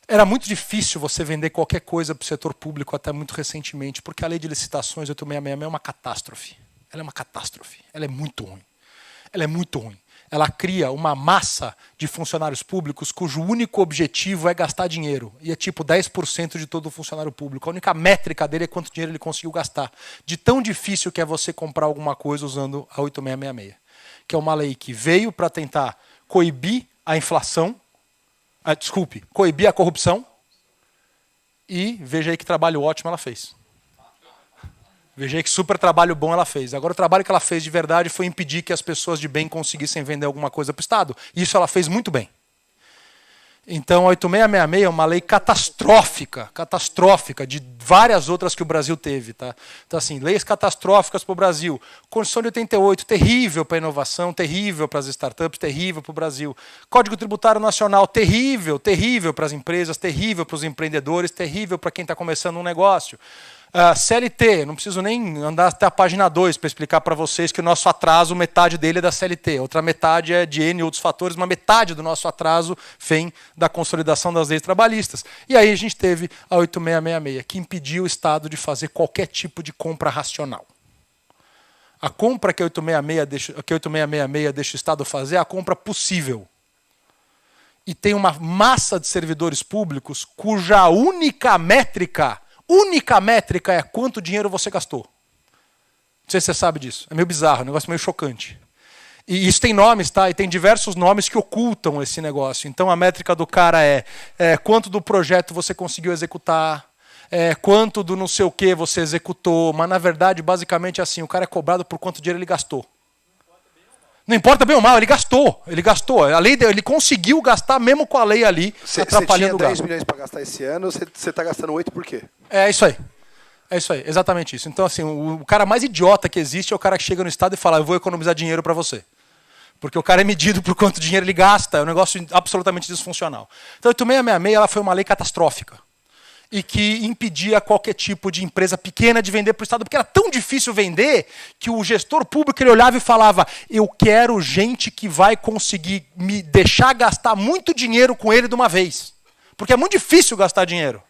Era muito difícil você vender qualquer coisa para o setor público até muito recentemente, porque a lei de licitações 8666 é uma catástrofe. Ela é uma catástrofe. Ela é muito ruim. Ela é muito ruim. Ela cria uma massa de funcionários públicos cujo único objetivo é gastar dinheiro. E é tipo 10% de todo funcionário público. A única métrica dele é quanto dinheiro ele conseguiu gastar. De tão difícil que é você comprar alguma coisa usando a 8666. Que é uma lei que veio para tentar coibir a inflação, coibir a corrupção. E veja aí que trabalho ótimo ela fez. Veja aí que super trabalho bom ela fez. Agora o trabalho que ela fez de verdade foi impedir que as pessoas de bem conseguissem vender alguma coisa para o Estado. E isso ela fez muito bem. Então a 8666 é uma lei catastrófica, de várias outras que o Brasil teve. Tá? Então assim, leis catastróficas para o Brasil. Constituição de 88, terrível para a inovação, terrível para as startups, terrível para o Brasil. Código Tributário Nacional, terrível para as empresas, terrível para os empreendedores, terrível para quem está começando um negócio. CLT, não preciso nem andar até a página 2 para explicar para vocês que o nosso atraso, metade dele é da CLT, outra metade é de N outros fatores, mas metade do nosso atraso vem da consolidação das leis trabalhistas. E aí a gente teve a 8666, que impediu o Estado de fazer qualquer tipo de compra racional. A compra que a 8666 deixa o Estado fazer é a compra possível. E tem uma massa de servidores públicos cuja única métrica é quanto dinheiro você gastou. Não sei se você sabe disso. É meio bizarro, um negócio meio chocante. E isso tem nomes, tá? E tem diversos nomes que ocultam esse negócio. Então a métrica do cara é quanto do projeto você conseguiu executar, quanto do não sei o que você executou. Mas na verdade, basicamente é assim, o cara é cobrado por quanto dinheiro ele gastou. Não importa bem ou mal, ele gastou. A lei, ele conseguiu gastar mesmo com a lei ali, atrapalhando o gasto. Você tinha 10 milhões para gastar esse ano, você está gastando 8 por quê? É isso aí. É isso aí, exatamente isso. Então, assim, o cara mais idiota que existe é o cara que chega no Estado e fala, eu vou economizar dinheiro para você. Porque o cara é medido por quanto dinheiro ele gasta, é um negócio absolutamente disfuncional. Então, a 8666 ela foi uma lei catastrófica. E que impedia qualquer tipo de empresa pequena de vender para o Estado, porque era tão difícil vender que o gestor público ele olhava e falava, eu quero gente que vai conseguir me deixar gastar muito dinheiro com ele de uma vez. Porque é muito difícil gastar dinheiro.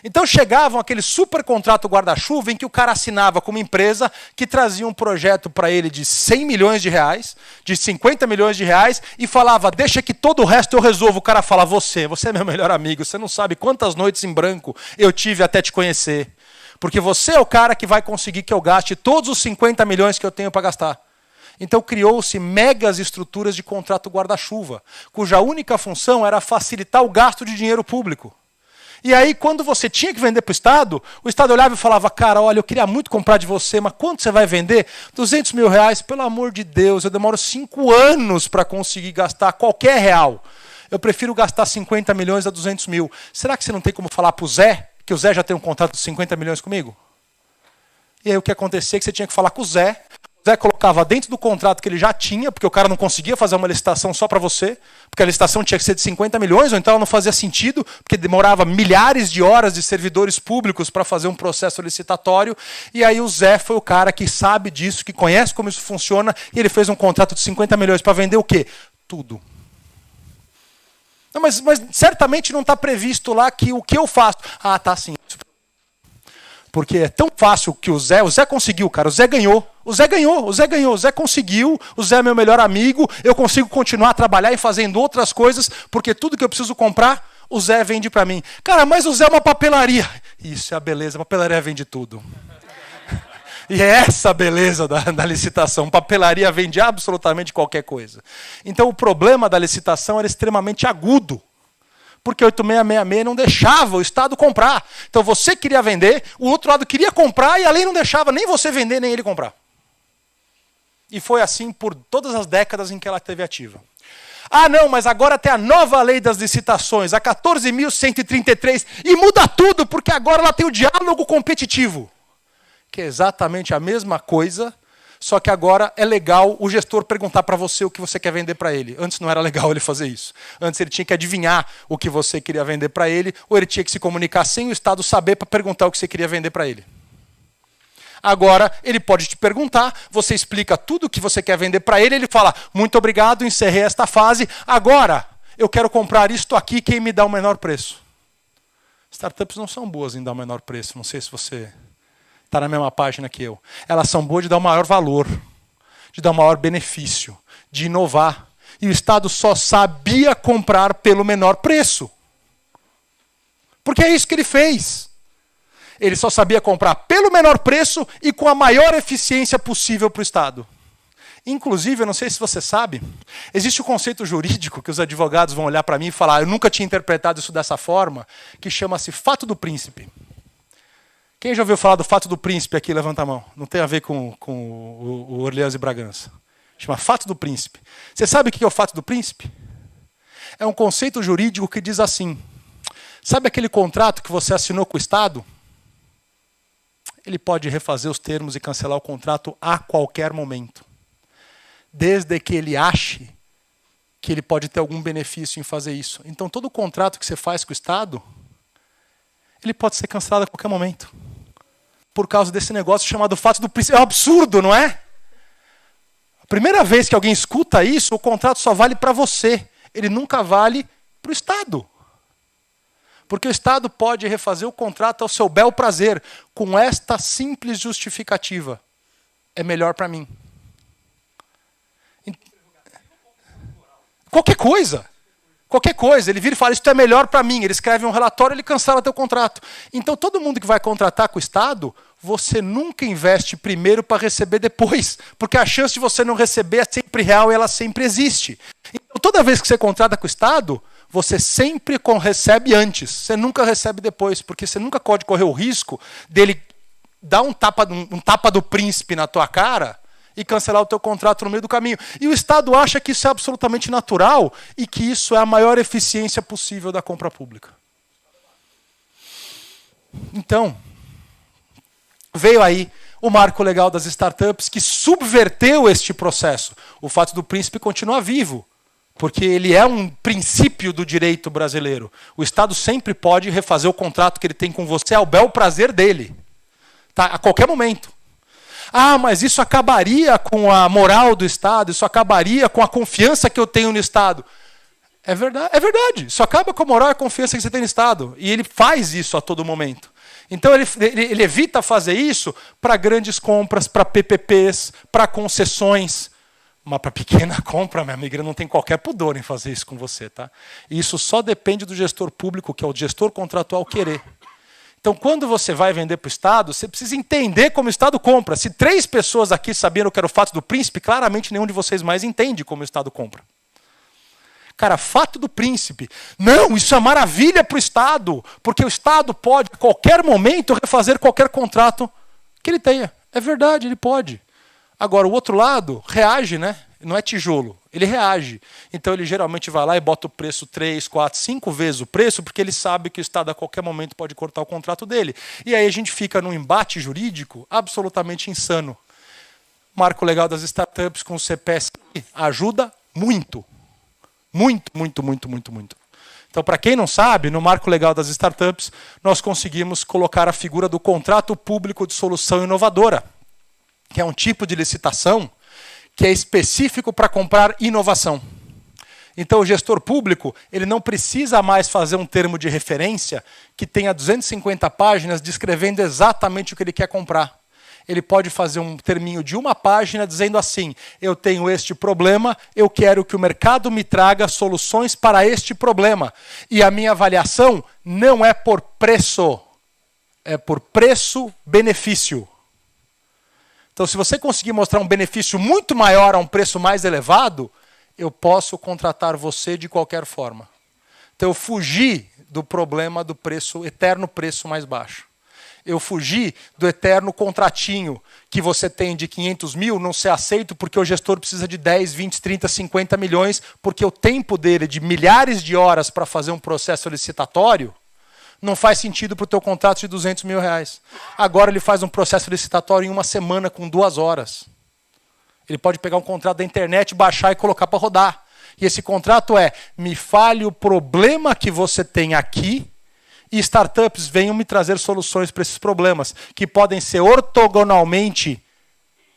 Então chegavam aquele super contrato guarda-chuva em que o cara assinava com uma empresa que trazia um projeto para ele de 100 milhões de reais, de 50 milhões de reais, e falava, deixa que todo o resto eu resolvo. O cara fala, você é meu melhor amigo, você não sabe quantas noites em branco eu tive até te conhecer. Porque você é o cara que vai conseguir que eu gaste todos os 50 milhões que eu tenho para gastar. Então criou-se megas estruturas de contrato guarda-chuva, cuja única função era facilitar o gasto de dinheiro público. E aí, quando você tinha que vender para o Estado olhava e falava, cara, olha, eu queria muito comprar de você, mas quanto você vai vender? 200 mil reais, pelo amor de Deus, eu demoro 5 anos para conseguir gastar qualquer real. Eu prefiro gastar 50 milhões a 200 mil. Será que você não tem como falar para o Zé, que o Zé já tem um contrato de 50 milhões comigo? E aí o que acontecia é que você tinha que falar com o Zé colocava dentro do contrato que ele já tinha, porque o cara não conseguia fazer uma licitação só para você, porque a licitação tinha que ser de 50 milhões, ou então ela não fazia sentido, porque demorava milhares de horas de servidores públicos para fazer um processo licitatório, e aí o Zé foi o cara que sabe disso, que conhece como isso funciona, e ele fez um contrato de 50 milhões para vender o quê? Tudo. Não, mas certamente não está previsto lá que o que eu faço... Ah, tá sim. Porque é tão fácil que o Zé conseguiu, cara, o Zé conseguiu, o Zé é meu melhor amigo, eu consigo continuar a trabalhar e fazendo outras coisas, porque tudo que eu preciso comprar, o Zé vende para mim. Cara, mas o Zé é uma papelaria. Isso é a beleza, a papelaria vende tudo. E é essa a beleza da licitação, papelaria vende absolutamente qualquer coisa. Então o problema da licitação era extremamente agudo. Porque 8666 não deixava o Estado comprar. Então você queria vender, o outro lado queria comprar e a lei não deixava nem você vender, nem ele comprar. E foi assim por todas as décadas em que ela esteve ativa. Ah, não, mas agora tem a nova lei das licitações, a 14.133, e muda tudo, porque agora ela tem o diálogo competitivo. Que é exatamente a mesma coisa, só que agora é legal o gestor perguntar para você o que você quer vender para ele. Antes não era legal ele fazer isso. Antes ele tinha que adivinhar o que você queria vender para ele, ou ele tinha que se comunicar sem o Estado saber para perguntar o que você queria vender para ele. Agora, ele pode te perguntar, você explica tudo o que você quer vender para ele fala, muito obrigado, encerrei esta fase, agora eu quero comprar isto aqui, quem me dá o menor preço? Startups não são boas em dar o menor preço, não sei se você... está na mesma página que eu. Elas são boas de dar o maior valor, de dar o maior benefício, de inovar. E o Estado só sabia comprar pelo menor preço. Porque é isso que ele fez. Ele só sabia comprar pelo menor preço e com a maior eficiência possível para o Estado. Inclusive, eu não sei se você sabe, existe o conceito jurídico que os advogados vão olhar para mim e falar, eu nunca tinha interpretado isso dessa forma, que chama-se fato do príncipe. Quem já ouviu falar do fato do príncipe aqui? Levanta a mão. Não tem a ver com o Orleans e Bragança. Chama fato do príncipe. Você sabe o que é o fato do príncipe? É um conceito jurídico que diz assim, sabe aquele contrato que você assinou com o Estado? Ele pode refazer os termos e cancelar o contrato a qualquer momento. Desde que ele ache que ele pode ter algum benefício em fazer isso. Então todo contrato que você faz com o Estado, ele pode ser cancelado a qualquer momento. Por causa desse negócio chamado fato do príncipe. É um absurdo, não é? A primeira vez que alguém escuta isso, o contrato só vale para você. Ele nunca vale para o Estado. Porque o Estado pode refazer o contrato ao seu bel prazer, com esta simples justificativa. É melhor para mim. Qualquer coisa. Qualquer coisa. Ele vira e fala, isso é melhor para mim. Ele escreve um relatório, ele cancela teu contrato. Então todo mundo que vai contratar com o Estado, você nunca investe primeiro para receber depois, porque a chance de você não receber é sempre real e ela sempre existe. Então, toda vez que você contrata com o Estado, você sempre recebe antes, você nunca recebe depois, porque você nunca pode correr o risco dele dar um tapa do príncipe na tua cara e cancelar o teu contrato no meio do caminho. E o Estado acha que isso é absolutamente natural e que isso é a maior eficiência possível da compra pública. Então, veio aí o marco legal das startups que subverteu este processo. O fato do príncipe continuar vivo, porque ele é um princípio do direito brasileiro. O Estado sempre pode refazer o contrato que ele tem com você ao bel prazer dele. Tá? A qualquer momento. Ah, mas isso acabaria com a moral do Estado, isso acabaria com a confiança que eu tenho no Estado. É verdade. Isso acaba com a moral e a confiança que você tem no Estado. E ele faz isso a todo momento. Então ele evita fazer isso para grandes compras, para PPPs, para concessões. Mas para pequena compra, minha amiga, ele não tem qualquer pudor em fazer isso com você. Tá? E isso só depende do gestor público, que é o gestor contratual, querer. Então, quando você vai vender para o Estado, você precisa entender como o Estado compra. Se 3 pessoas aqui sabiam o que era o fato do príncipe, claramente nenhum de vocês mais entende como o Estado compra. Cara, fato do príncipe. Não, isso é maravilha para o Estado, porque o Estado pode, a qualquer momento, refazer qualquer contrato que ele tenha. É verdade, ele pode. Agora, o outro lado reage, né? Não é tijolo, ele reage. Então ele geralmente vai lá e bota o preço 3, 4, 5 vezes o preço, porque ele sabe que o Estado a qualquer momento pode cortar o contrato dele. E aí a gente fica num embate jurídico absolutamente insano. Marco legal das startups com o CPSI ajuda muito. Muito. Então, para quem não sabe, no marco legal das startups, nós conseguimos colocar a figura do contrato público de solução inovadora, que é um tipo de licitação que é específico para comprar inovação. Então, o gestor público ele não precisa mais fazer um termo de referência que tenha 250 páginas descrevendo exatamente o que ele quer comprar. Ele pode fazer um terminho de 1 página dizendo assim: eu tenho este problema, eu quero que o mercado me traga soluções para este problema. E a minha avaliação não é por preço, é por preço-benefício. Então, se você conseguir mostrar um benefício muito maior a um preço mais elevado, eu posso contratar você de qualquer forma. Então, eu fugi do problema do preço, eterno preço mais baixo. Eu fugi do eterno contratinho que você tem de 500 mil, não ser aceito porque o gestor precisa de 10, 20, 30, 50 milhões, porque o tempo dele de milhares de horas para fazer um processo licitatório não faz sentido para o teu contrato de 200 mil reais. Agora ele faz um processo licitatório em 1 semana com 2 horas. Ele pode pegar um contrato da internet, baixar e colocar para rodar. E esse contrato é: me fale o problema que você tem aqui e startups venham me trazer soluções para esses problemas, que podem ser ortogonalmente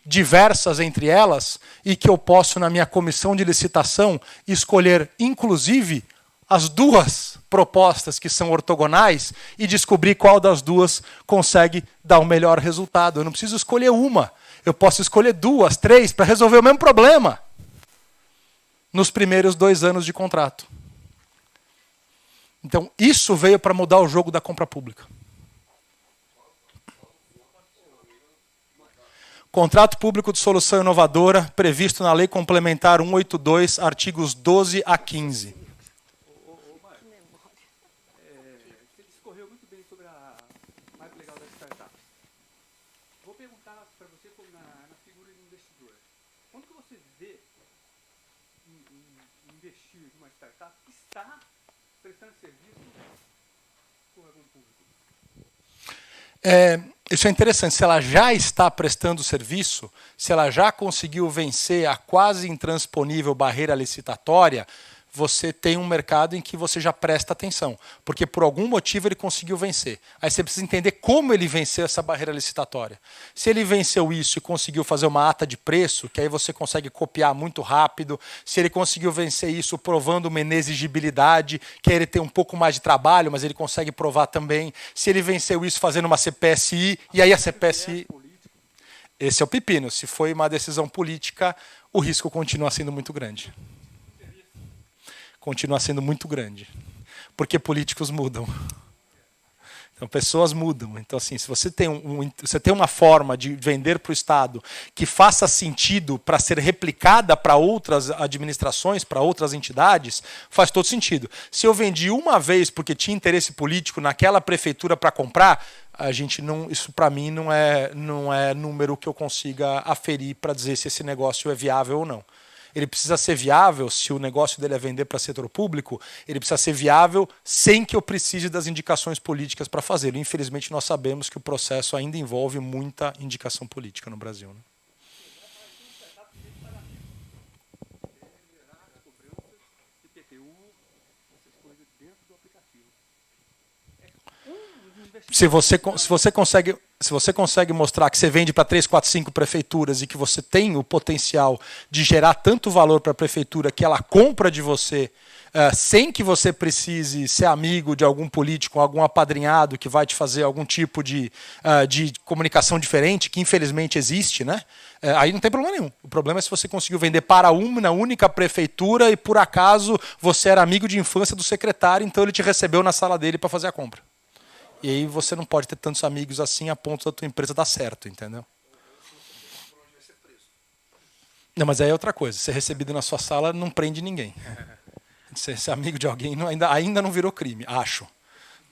diversas entre elas e que eu posso, na minha comissão de licitação, escolher, inclusive, as 2 propostas que são ortogonais e descobrir qual das 2 consegue dar o melhor resultado. Eu não preciso escolher uma. Eu posso escolher 2, 3 para resolver o mesmo problema nos primeiros 2 anos de contrato. Então, isso veio para mudar o jogo da compra pública. Contrato público de solução inovadora, previsto na Lei Complementar 182, artigos 12 a 15. Você discorreu muito bem sobre a marco legal das startups. Vou perguntar para você como na figura de investidor. Quando que você vê investir em uma startup que está prestando serviço para o órgão público? Isso é interessante. Se ela já está prestando serviço, se ela já conseguiu vencer a quase intransponível barreira licitatória, você tem um mercado em que você já presta atenção, porque por algum motivo ele conseguiu vencer. Aí você precisa entender como ele venceu essa barreira licitatória. Se ele venceu isso e conseguiu fazer uma ata de preço, que aí você consegue copiar muito rápido, se ele conseguiu vencer isso provando uma inexigibilidade, que aí ele tem um pouco mais de trabalho, mas ele consegue provar também, se ele venceu isso fazendo uma CPSI, e aí a CPSI... Esse é o pepino. Se foi uma decisão política, o risco continua sendo muito grande. Continua sendo muito grande. Porque políticos mudam. Então, pessoas mudam. Então, assim, se você tem, você tem uma forma de vender para o Estado que faça sentido para ser replicada para outras administrações, para outras entidades, faz todo sentido. Se eu vendi uma vez porque tinha interesse político naquela prefeitura para comprar, a gente não, isso para mim não é número que eu consiga aferir para dizer se esse negócio é viável ou não. Ele precisa ser viável, se o negócio dele é vender para setor público, ele precisa ser viável sem que eu precise das indicações políticas para fazê-lo. Infelizmente, nós sabemos que o processo ainda envolve muita indicação política no Brasil. Né? Se você consegue mostrar que você vende para 3, 4, 5 prefeituras e que você tem o potencial de gerar tanto valor para a prefeitura que ela compra de você sem que você precise ser amigo de algum político, algum apadrinhado que vai te fazer algum tipo de comunicação diferente, que infelizmente existe, né? Aí não tem problema nenhum. O problema é se você conseguiu vender para uma única prefeitura e por acaso você era amigo de infância do secretário, então ele te recebeu na sala dele para fazer a compra. E aí você não pode ter tantos amigos assim a ponto da tua empresa dar certo, entendeu? Não, mas aí é outra coisa. Ser recebido na sua sala não prende ninguém. Ser amigo de alguém ainda não virou crime, acho.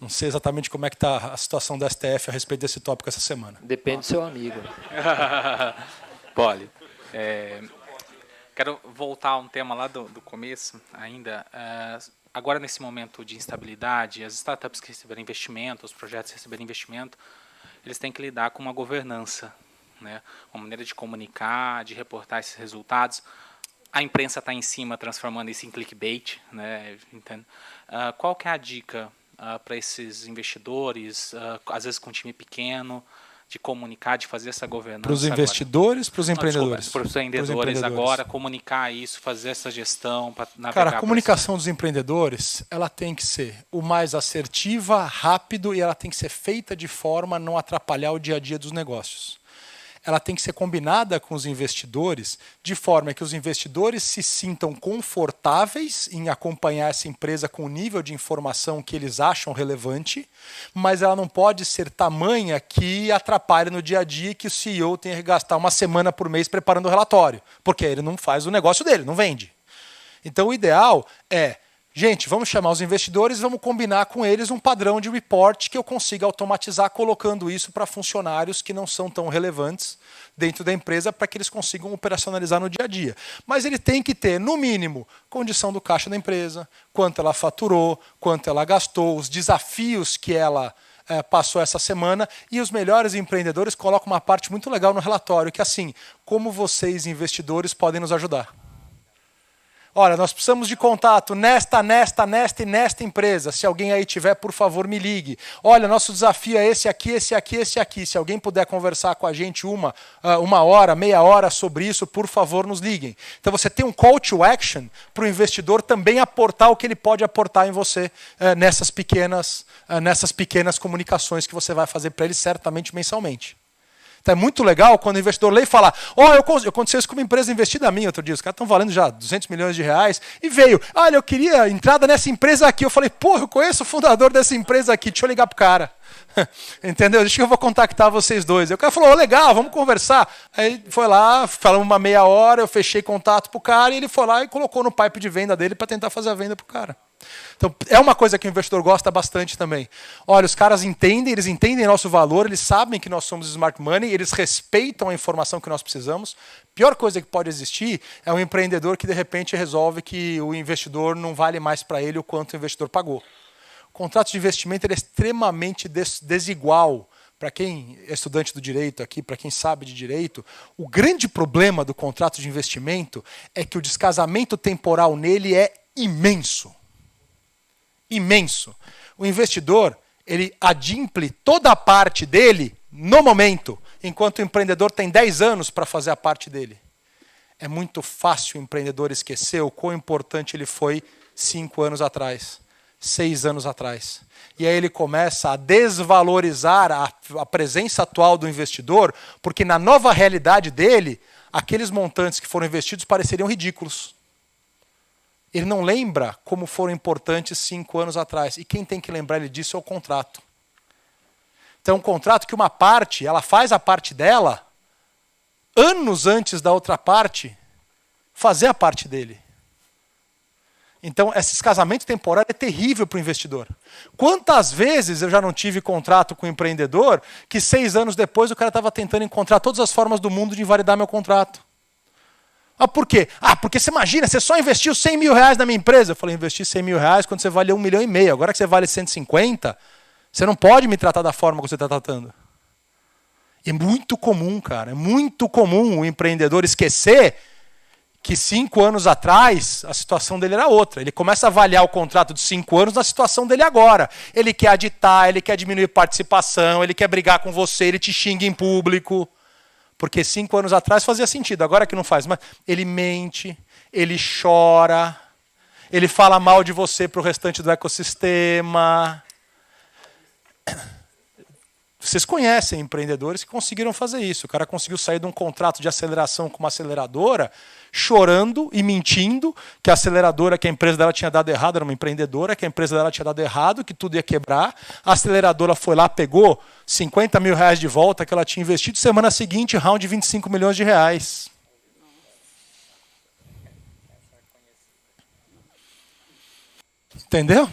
Não sei exatamente como é que está a situação da STF a respeito desse tópico essa semana. Depende do seu amigo. Poli, quero voltar a um tema lá do começo ainda. Agora, nesse momento de instabilidade, as startups que receberam investimento, os projetos que receberam investimento, eles têm que lidar com uma governança, né? Uma maneira de comunicar, de reportar esses resultados. A imprensa está em cima, transformando isso em clickbait, né? Qual que é a dica para esses investidores, às vezes com um time pequeno, de comunicar, de fazer essa governança? Para os investidores, para os empreendedores? Para os empreendedores agora, comunicar isso, fazer essa gestão. Cara, a comunicação dos empreendedores, ela tem que ser o mais assertiva, rápido e ela tem que ser feita de forma a não atrapalhar o dia a dia dos negócios. Ela tem que ser combinada com os investidores de forma que os investidores se sintam confortáveis em acompanhar essa empresa com o nível de informação que eles acham relevante, mas ela não pode ser tamanha que atrapalhe no dia a dia e que o CEO tenha que gastar uma semana por mês preparando o relatório, porque ele não faz o negócio dele, não vende. Então o ideal é, gente, vamos chamar os investidores, vamos combinar com eles um padrão de report que eu consiga automatizar colocando isso para funcionários que não são tão relevantes dentro da empresa para que eles consigam operacionalizar no dia a dia. Mas ele tem que ter, no mínimo, condição do caixa da empresa, quanto ela faturou, quanto ela gastou, os desafios que ela passou essa semana, e os melhores empreendedores colocam uma parte muito legal no relatório, que é assim, como vocês, investidores, podem nos ajudar. Olha, nós precisamos de contato nesta e nesta empresa. Se alguém aí tiver, por favor, me ligue. Olha, nosso desafio é esse aqui, esse aqui, esse aqui. Se alguém puder conversar com a gente uma hora, meia hora sobre isso, por favor, nos liguem. Então você tem um call to action para o investidor também aportar o que ele pode aportar em você nessas pequenas comunicações que você vai fazer para ele certamente mensalmente. Então é muito legal quando o investidor lê e fala, aconteceu isso com uma empresa investida minha outro dia, os caras estão valendo já 200 milhões de reais, e veio, olha, eu queria entrada nessa empresa aqui. Eu falei, porra, eu conheço o fundador dessa empresa aqui, deixa eu ligar pro cara. Entendeu? Deixa que eu vou contactar vocês dois. E o cara falou, legal, vamos conversar. Aí foi lá, falamos uma meia hora, eu fechei contato pro cara, e ele foi lá e colocou no pipe de venda dele para tentar fazer a venda pro cara. Então, é uma coisa que o investidor gosta bastante também. Olha, os caras eles entendem nosso valor, eles sabem que nós somos smart money, eles respeitam a informação que nós precisamos. Pior coisa que pode existir é um empreendedor que, de repente, resolve que o investidor não vale mais para ele o quanto o investidor pagou. O contrato de investimento ele é extremamente desigual. Para quem é estudante do direito aqui, para quem sabe de direito, o grande problema do contrato de investimento é que o descasamento temporal nele é imenso. Imenso. O investidor, ele adimple toda a parte dele no momento, enquanto o empreendedor tem 10 anos para fazer a parte dele. É muito fácil o empreendedor esquecer o quão importante ele foi 5 anos atrás, 6 anos atrás. E aí ele começa a desvalorizar a presença atual do investidor, porque na nova realidade dele, aqueles montantes que foram investidos pareceriam ridículos. Ele não lembra como foram importantes 5 anos atrás. E quem tem que lembrar ele disso é o contrato. Então é um contrato que uma parte, ela faz a parte dela anos antes da outra parte fazer a parte dele. Então, esses casamentos temporários é terrível para o investidor. Quantas vezes eu já não tive contrato com um empreendedor que 6 anos depois o cara estava tentando encontrar todas as formas do mundo de invalidar meu contrato. Ah, por quê? Ah, porque você imagina, você só investiu 100 mil reais na minha empresa. Eu falei, investi 100 mil reais quando você valia 1,5 milhão. Agora que você vale 150, você não pode me tratar da forma que você está tratando. E é muito comum, cara, é muito comum o empreendedor esquecer que 5 anos atrás a situação dele era outra. Ele começa a avaliar o contrato de 5 anos na situação dele agora. Ele quer aditar, ele quer diminuir participação, ele quer brigar com você, ele te xinga em público. Porque 5 anos atrás fazia sentido, agora que não faz. Mas ele mente, ele chora, ele fala mal de você para o restante do ecossistema. Vocês conhecem empreendedores que conseguiram fazer isso. O cara conseguiu sair de um contrato de aceleração com uma aceleradora, chorando e mentindo que a aceleradora, que a empresa dela tinha dado errado, era uma empreendedora, que a empresa dela tinha dado errado, que tudo ia quebrar. A aceleradora foi lá, pegou 50 mil reais de volta que ela tinha investido. Semana seguinte, round de 25 milhões de reais. Entendeu?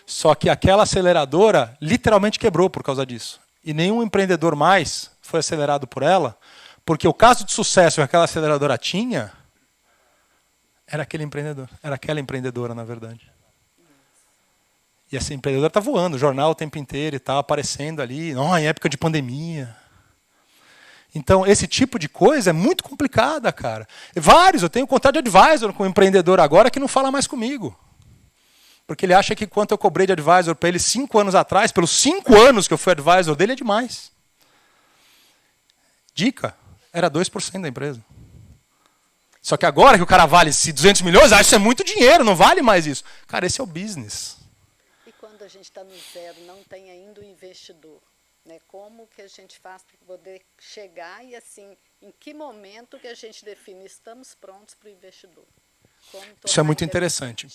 Só que aquela aceleradora literalmente quebrou por causa disso. E nenhum empreendedor mais foi acelerado por ela, porque o caso de sucesso que aquela aceleradora tinha era aquele empreendedor, era aquela empreendedora, na verdade. E essa empreendedora está voando, jornal o tempo inteiro e tal, aparecendo ali, em época de pandemia. Então, esse tipo de coisa é muito complicada, cara. Eu tenho contrato de advisor com um empreendedor agora que não fala mais comigo. Porque ele acha que quanto eu cobrei de advisor para ele 5 anos atrás, pelos 5 anos que eu fui advisor dele, é demais. Dica, era 2% da empresa. Só que agora que o cara vale 200 milhões, isso é muito dinheiro, não vale mais isso. Cara, esse é o business. E quando a gente está no zero, não tem ainda o investidor, né? Como que a gente faz para poder chegar e, assim, em que momento que a gente define estamos prontos para o investidor? Isso é muito interessante.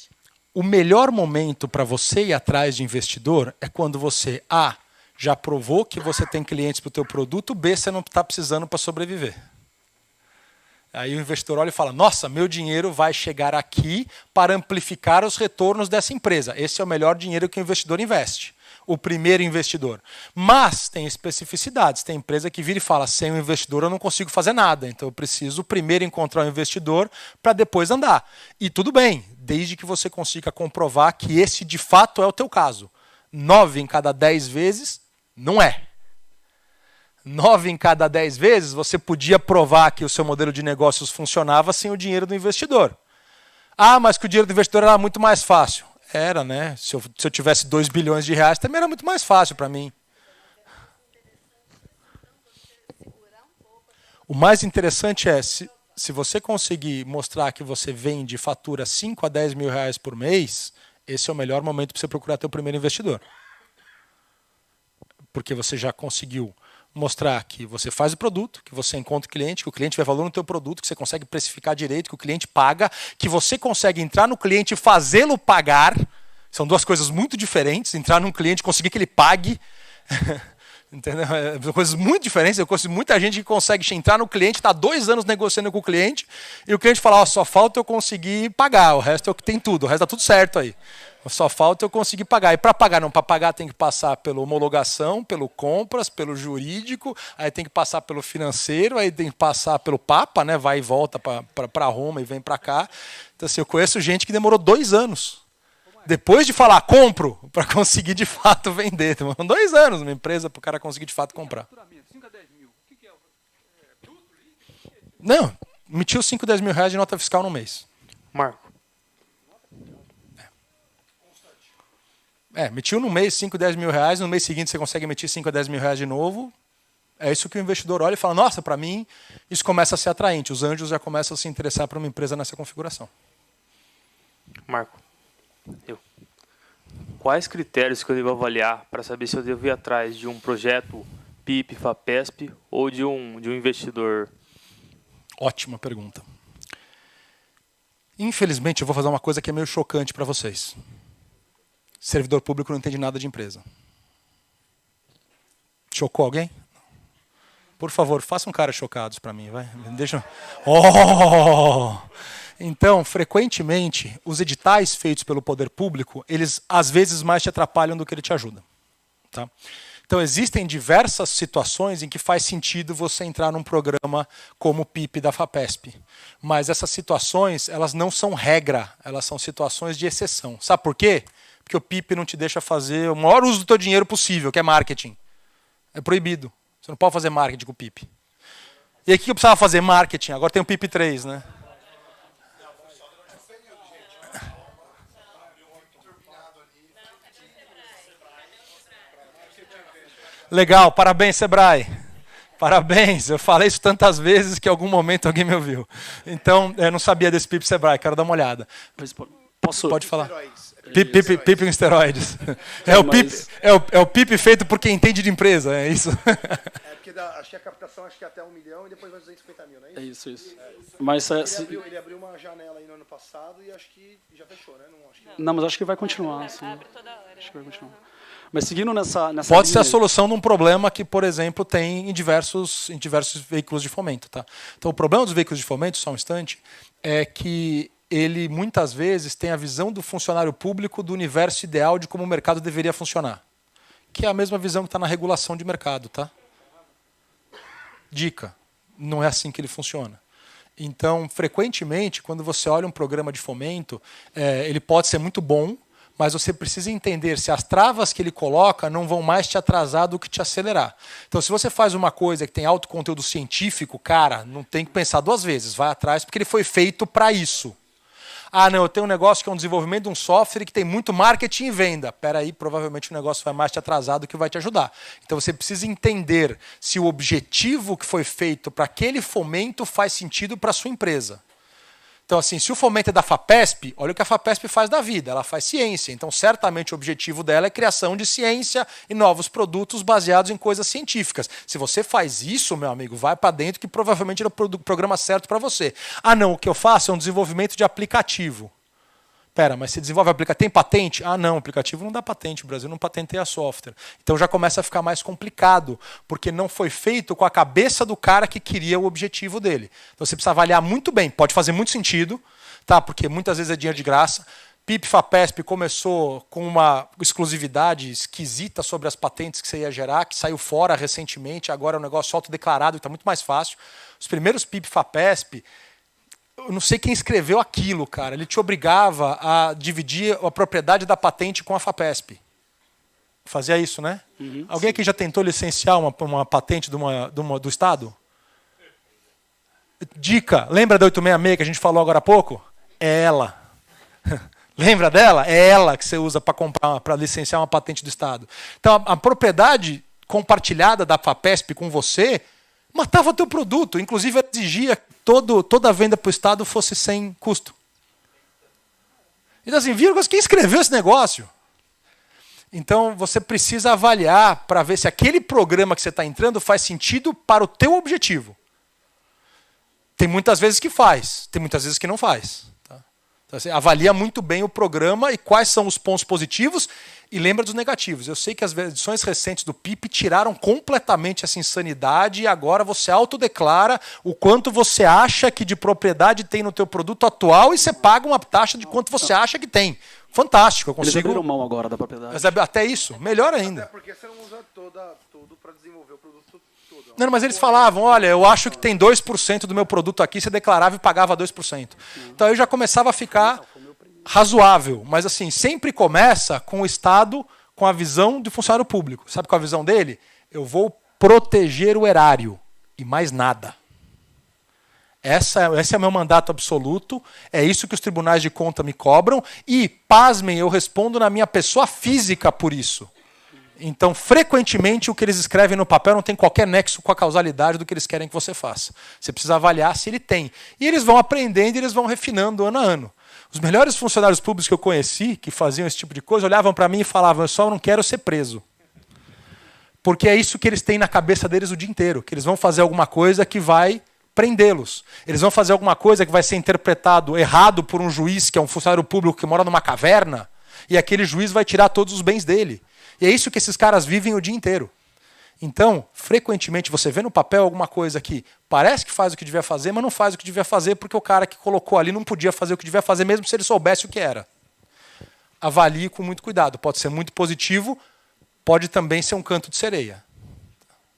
O melhor momento para você ir atrás de investidor é quando você, A, já provou que você tem clientes para o teu produto, B, você não está precisando para sobreviver. Aí o investidor olha e fala, nossa, meu dinheiro vai chegar aqui para amplificar os retornos dessa empresa. Esse é o melhor dinheiro que o investidor investe. O primeiro investidor. Mas tem especificidades. Tem empresa que vira e fala, sem um investidor eu não consigo fazer nada. Então eu preciso primeiro encontrar um investidor para depois andar. E tudo bem, desde que você consiga comprovar que esse de fato é o teu caso. 9 em cada 10 vezes, não é. 9 em cada 10 vezes, você podia provar que o seu modelo de negócios funcionava sem o dinheiro do investidor. Ah, mas que o dinheiro do investidor era muito mais fácil. Era, né? Se eu tivesse 2 bilhões de reais, também era muito mais fácil para mim. O mais interessante é, se você conseguir mostrar que você vende e fatura 5 a 10 mil reais por mês, esse é o melhor momento para você procurar teu primeiro investidor. Porque você já conseguiu mostrar que você faz o produto, que você encontra o cliente, que o cliente vê valor no teu produto, que você consegue precificar direito, que o cliente paga, que você consegue entrar no cliente e fazê-lo pagar. São duas coisas muito diferentes. Entrar num cliente e conseguir que ele pague. Entendeu? São coisas muito diferentes. Eu conheço muita gente que consegue entrar no cliente, está 2 anos negociando com o cliente, e o cliente fala, só falta eu conseguir pagar, o resto é o que tem tudo, o resto está tudo certo aí. Só falta eu conseguir pagar. E para pagar tem que passar pela homologação, pelo compras, pelo jurídico, aí tem que passar pelo financeiro, aí tem que passar pelo Papa, né? Vai e volta para Roma e vem para cá. Então, assim, eu conheço gente que demorou 2 anos. Depois de falar, compro, para conseguir de fato vender. Demorou 2 anos uma empresa para o cara conseguir de fato comprar. 5 a 10 mil. O que é bruto? Não, emitiu 5, 10 mil reais de nota fiscal no mês. Marco. Emitiu no mês 5, 10 mil reais, no mês seguinte você consegue emitir 5 a 10 mil reais de novo. É isso que o investidor olha e fala, nossa, para mim isso começa a ser atraente. Os anjos já começam a se interessar por uma empresa nessa configuração. Marco, quais critérios que eu devo avaliar para saber se eu devo ir atrás de um projeto PIP, FAPESP ou de um investidor? Ótima pergunta. Infelizmente, eu vou fazer uma coisa que é meio chocante para vocês. Servidor público não entende nada de empresa. Chocou alguém? Por favor, façam caras chocados para mim, vai. Deixa. Oh! Então, frequentemente, os editais feitos pelo poder público, eles às vezes mais te atrapalham do que ele te ajuda. Tá? Então, existem diversas situações em que faz sentido você entrar num programa como o PIP da FAPESP. Mas essas situações, elas não são regra, elas são situações de exceção. Sabe por quê? Porque o PIP não te deixa fazer o maior uso do teu dinheiro possível, que é marketing. É proibido. Você não pode fazer marketing com o PIP. E aí o que eu precisava fazer? Marketing. Agora tem o PIP 3, né? Legal, parabéns, Sebrae. Parabéns, eu falei isso tantas vezes que em algum momento alguém me ouviu. Então, eu não sabia desse PIP Sebrae, quero dar uma olhada. Posso? Pode falar. PIP em esteroides. É o PIP feito por quem entende de empresa, é isso? É porque acho que a captação acho que é até 1 milhão e depois vai 250 mil, não é isso? É isso. Mas, ele abriu uma janela aí no ano passado e acho que já fechou, né? Não, mas acho que vai continuar. Abre toda hora. Acho que vai continuar. Mas seguindo nessa pode linha, ser a solução de um problema que, por exemplo, tem em diversos veículos de fomento. Tá? Então, o problema dos veículos de fomento, só um instante, é que ele muitas vezes tem a visão do funcionário público do universo ideal de como o mercado deveria funcionar. Que é a mesma visão que está na regulação de mercado. Tá? Dica, não é assim que ele funciona. Então, frequentemente, quando você olha um programa de fomento, ele pode ser muito bom, mas você precisa entender se as travas que ele coloca não vão mais te atrasar do que te acelerar. Então, se você faz uma coisa que tem alto conteúdo científico, cara, não tem que pensar 2 vezes, vai atrás, porque ele foi feito para isso. Ah, não, eu tenho um negócio que é um desenvolvimento de um software que tem muito marketing e venda. Espera aí, provavelmente o negócio vai mais te atrasar do que vai te ajudar. Então, você precisa entender se o objetivo que foi feito para aquele fomento faz sentido para a sua empresa. Então, assim, se o fomento é da FAPESP, olha o que a FAPESP faz da vida, ela faz ciência. Então, certamente, o objetivo dela é a criação de ciência e novos produtos baseados em coisas científicas. Se você faz isso, meu amigo, vai para dentro que provavelmente é o programa certo para você. Ah, não, o que eu faço é um desenvolvimento de aplicativo. Pera, mas você desenvolve aplicativo, tem patente? Ah, não, aplicativo não dá patente, o Brasil não patenteia software. Então já começa a ficar mais complicado, porque não foi feito com a cabeça do cara que queria o objetivo dele. Então você precisa avaliar muito bem, pode fazer muito sentido, tá? Porque muitas vezes é dinheiro de graça. PIP FAPESP começou com uma exclusividade esquisita sobre as patentes que você ia gerar, que saiu fora recentemente, agora é um negócio autodeclarado, está muito mais fácil. Os primeiros PIP FAPESP, eu não sei quem escreveu aquilo, cara. Ele te obrigava a dividir a propriedade da patente com a FAPESP. Fazia isso, né? Alguém aqui já tentou licenciar uma patente do Estado? Dica, lembra da 866 que a gente falou agora há pouco? É ela. Lembra dela? É ela que você usa para licenciar uma patente do Estado. Então, a propriedade compartilhada da FAPESP com você matava teu produto. Inclusive, exigia que toda a venda para o Estado fosse sem custo. Então, assim, vírgulas, quem escreveu esse negócio? Então, você precisa avaliar para ver se aquele programa que você está entrando faz sentido para o teu objetivo. Tem muitas vezes que faz, tem muitas vezes que não faz. Tá? Então, você avalia muito bem o programa e quais são os pontos positivos e lembra dos negativos. Eu sei que as edições recentes do PIP tiraram completamente essa insanidade e agora você autodeclara o quanto você acha que de propriedade tem no teu produto atual e você paga uma taxa de quanto você acha que tem. Fantástico. Eu consigo... Eles abriram mão agora da propriedade. Mas até isso, melhor ainda. Até porque você não usa tudo para desenvolver o produto todo. Não, mas eles falavam, olha, eu acho que tem 2% do meu produto aqui, você declarava e pagava 2%. Então eu já começava a ficar razoável, mas assim, sempre começa com o Estado, com a visão do funcionário público. Sabe qual é a visão dele? Eu vou proteger o erário e mais nada. Esse é o meu mandato absoluto, é isso que os tribunais de conta me cobram e, pasmem, eu respondo na minha pessoa física por isso. Então, frequentemente, o que eles escrevem no papel não tem qualquer nexo com a causalidade do que eles querem que você faça. Você precisa avaliar se ele tem. E eles vão aprendendo e eles vão refinando ano a ano. Os melhores funcionários públicos que eu conheci, que faziam esse tipo de coisa, olhavam para mim e falavam, eu só não quero ser preso. Porque é isso que eles têm na cabeça deles o dia inteiro, que eles vão fazer alguma coisa que vai prendê-los. Eles vão fazer alguma coisa que vai ser interpretado errado por um juiz, que é um funcionário público que mora numa caverna, e aquele juiz vai tirar todos os bens dele. E é isso que esses caras vivem o dia inteiro. Então, frequentemente, você vê no papel alguma coisa que parece que faz o que devia fazer, mas não faz o que devia fazer porque o cara que colocou ali não podia fazer o que devia fazer, mesmo se ele soubesse o que era. Avalie com muito cuidado. Pode ser muito positivo, pode também ser um canto de sereia.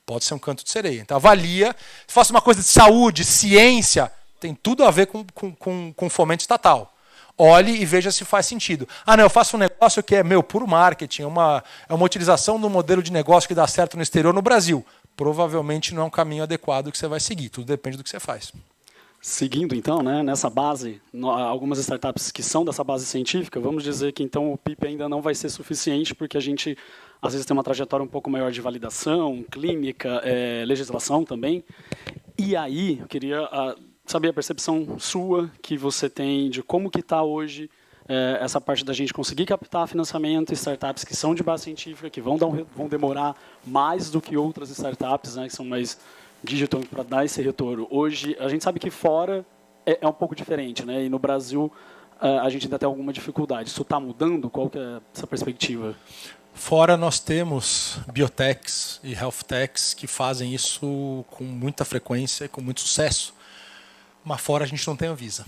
Pode ser um canto de sereia. Então, avalia. Se fosse uma coisa de saúde, ciência, tem tudo a ver com fomento estatal. Olhe e veja se faz sentido. Ah, não, eu faço um negócio que é puro marketing, é uma utilização do modelo de negócio que dá certo no exterior no Brasil. Provavelmente não é um caminho adequado que você vai seguir. Tudo depende do que você faz. Seguindo, então, né, nessa base, algumas startups que são dessa base científica, vamos dizer que então o PIP ainda não vai ser suficiente, porque a gente, às vezes, tem uma trajetória um pouco maior de validação, clínica, legislação também. E aí, eu queria saber a percepção sua que você tem de como que está hoje essa parte da gente conseguir captar financiamento, startups que são de base científica, que vão demorar mais do que outras startups, né, que são mais digital para dar esse retorno. Hoje, a gente sabe que fora é um pouco diferente, né? E no Brasil, a gente ainda tem alguma dificuldade. Isso está mudando? Qual que é essa perspectiva? Fora nós temos biotechs e health techs que fazem isso com muita frequência e com muito sucesso. Mas fora a gente não tem Anvisa.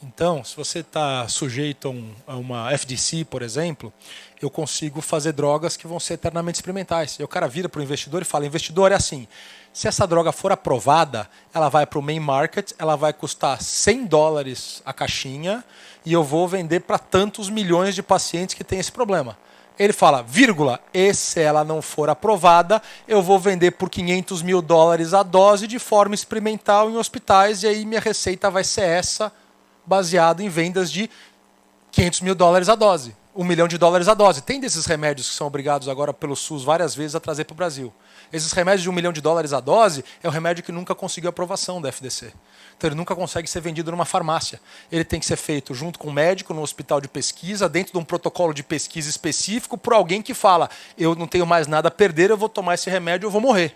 Então, se você está sujeito a uma FDC, por exemplo, eu consigo fazer drogas que vão ser eternamente experimentais. E o cara vira para o investidor e fala, investidor, é assim, se essa droga for aprovada, ela vai para o main market, ela vai custar $100 a caixinha e eu vou vender para tantos milhões de pacientes que têm esse problema. Ele fala, vírgula, e se ela não for aprovada, eu vou vender por $500 mil a dose de forma experimental em hospitais e aí minha receita vai ser essa, baseado em vendas de $500 mil a dose, $1 milhão a dose. Tem desses remédios que são obrigados agora pelo SUS várias vezes a trazer para o Brasil. Esses remédios de $1 milhão a dose é um remédio que nunca conseguiu aprovação da FDC. Então ele nunca consegue ser vendido numa farmácia. Ele tem que ser feito junto com um médico, no hospital de pesquisa, dentro de um protocolo de pesquisa específico, por alguém que fala, eu não tenho mais nada a perder, eu vou tomar esse remédio, eu vou morrer.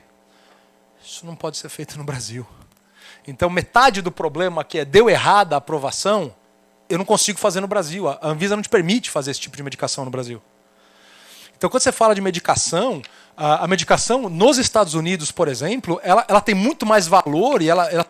Isso não pode ser feito no Brasil. Então, metade do problema que deu errada a aprovação, eu não consigo fazer no Brasil. A Anvisa não te permite fazer esse tipo de medicação no Brasil. Então, quando você fala de medicação, a medicação nos Estados Unidos, por exemplo, ela tem muito mais valor e ela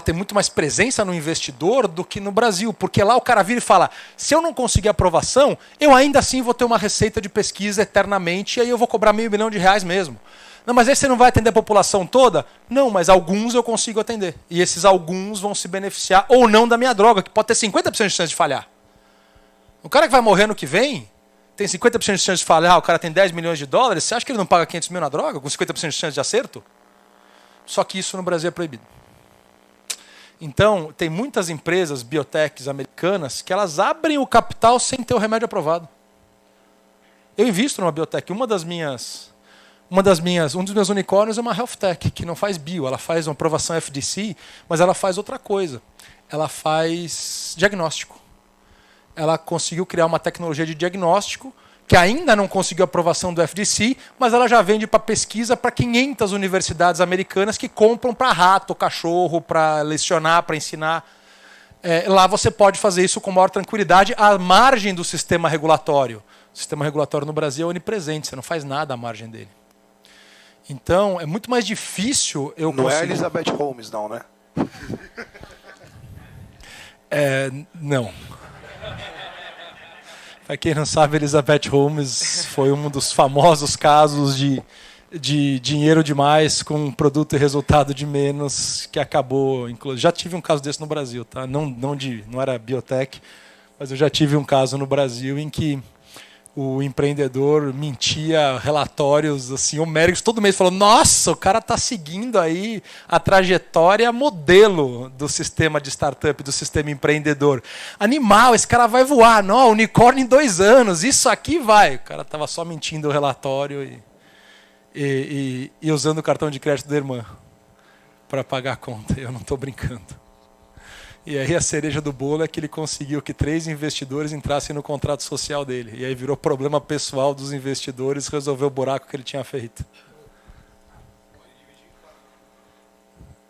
tem muito mais presença no investidor do que no Brasil. Porque lá o cara vira e fala, se eu não conseguir aprovação, eu ainda assim vou ter uma receita de pesquisa eternamente e aí eu vou cobrar $500 mil mesmo. Não, mas aí você não vai atender a população toda? Não, mas alguns eu consigo atender. E esses alguns vão se beneficiar ou não da minha droga, que pode ter 50% de chance de falhar. O cara que vai morrer no que vem, tem 50% de chance de falhar, o cara tem $10 milhões, você acha que ele não paga $500 mil na droga, com 50% de chance de acerto? Só que isso no Brasil é proibido. Então, tem muitas empresas, biotechs americanas, que elas abrem o capital sem ter o remédio aprovado. Eu invisto numa biotech. Um dos meus unicórnios é uma health tech, que não faz bio, ela faz uma aprovação FDC, mas ela faz outra coisa. Ela faz diagnóstico. Ela conseguiu criar uma tecnologia de diagnóstico que ainda não conseguiu aprovação do FDC, mas ela já vende para pesquisa para 500 universidades americanas que compram para rato, cachorro, para lecionar, para ensinar. Lá você pode fazer isso com maior tranquilidade à margem do sistema regulatório. O sistema regulatório no Brasil é onipresente, você não faz nada à margem dele. Então, é muito mais difícil eu conseguir... Não é a Elizabeth Holmes, não, né? Não. Para quem não sabe, Elizabeth Holmes foi um dos famosos casos de dinheiro demais com um produto e resultado de menos que acabou... Já tive um caso desse no Brasil, tá? Não era biotech, mas eu já tive um caso no Brasil em que o empreendedor mentia relatórios assim, homéricos, todo mês falando, nossa, o cara está seguindo aí a trajetória modelo do sistema de startup, do sistema empreendedor. Animal, esse cara vai voar, não, unicórnio em 2 anos, isso aqui vai. O cara estava só mentindo o relatório e usando o cartão de crédito da irmã para pagar a conta. Eu não estou brincando. E aí a cereja do bolo é que ele conseguiu que 3 investidores entrassem no contrato social dele. E aí virou problema pessoal dos investidores resolver o buraco que ele tinha feito.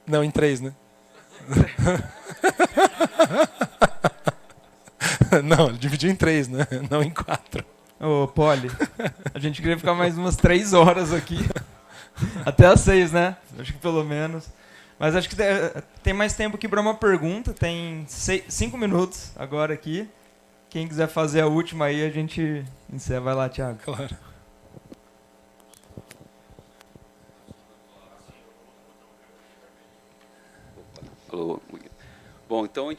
Não, em 3, né? Não, ele dividiu em 3, né? Não em 4. Ô, Poli, a gente queria ficar mais umas 3 horas aqui. Até às 6, né? Acho que pelo menos. Mas acho que tem mais tempo aqui para uma pergunta. Tem 5 minutos agora aqui. Quem quiser fazer a última aí, a gente encerra. Vai lá, Thiago. Claro. Alô. Bom, então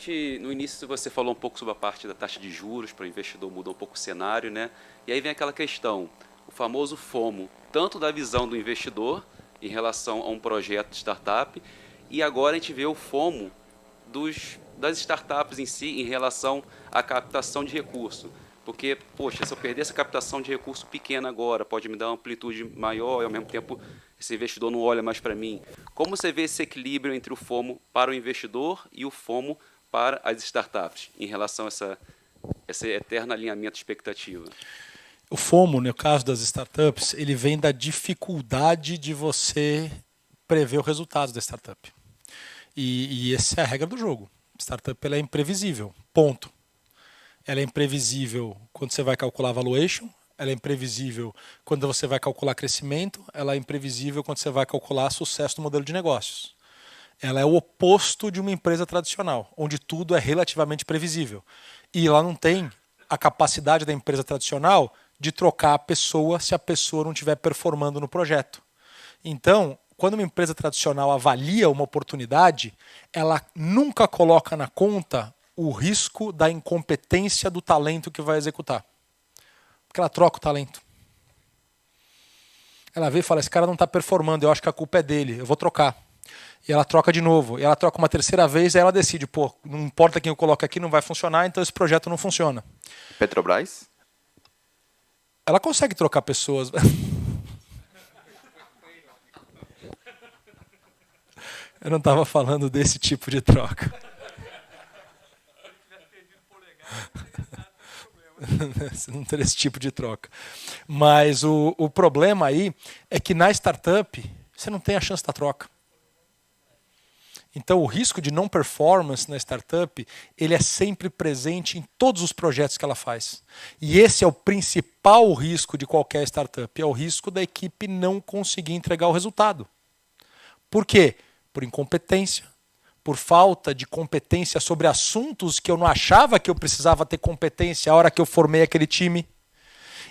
no início você falou um pouco sobre a parte da taxa de juros para o investidor, mudou um pouco o cenário, né? E aí vem aquela questão, o famoso FOMO, tanto da visão do investidor em relação a um projeto de startup, e agora a gente vê o FOMO das startups em si em relação à captação de recurso. Porque, poxa, se eu perder essa captação de recurso pequena agora, pode me dar uma amplitude maior e, ao mesmo tempo, esse investidor não olha mais para mim. Como você vê esse equilíbrio entre o FOMO para o investidor e o FOMO para as startups, em relação a esse eterno alinhamento de expectativa? O FOMO, no caso das startups, ele vem da dificuldade de você prever o resultado da startup. E essa é a regra do jogo. Startup ela é imprevisível, ponto. Ela é imprevisível quando você vai calcular valuation, ela é imprevisível quando você vai calcular crescimento, ela é imprevisível quando você vai calcular sucesso do modelo de negócios. Ela é o oposto de uma empresa tradicional, onde tudo é relativamente previsível. E ela não tem a capacidade da empresa tradicional de trocar a pessoa se a pessoa não estiver performando no projeto. Então, quando uma empresa tradicional avalia uma oportunidade, ela nunca coloca na conta o risco da incompetência do talento que vai executar. Porque ela troca o talento. Ela vê e fala, esse cara não está performando, eu acho que a culpa é dele, eu vou trocar. E ela troca de novo, e ela troca uma terceira vez, e aí ela decide, pô, não importa quem eu coloco aqui, não vai funcionar, então esse projeto não funciona. Petrobras? Ela consegue trocar pessoas. Eu não estava falando desse tipo de troca. Não ter esse tipo de troca. Mas o problema aí é que na startup você não tem a chance da troca. Então o risco de não performance na startup ele é sempre presente em todos os projetos que ela faz. E esse é o principal risco de qualquer startup, é o risco da equipe não conseguir entregar o resultado. Por quê? Por incompetência, por falta de competência sobre assuntos que eu não achava que eu precisava ter competência a hora que eu formei aquele time.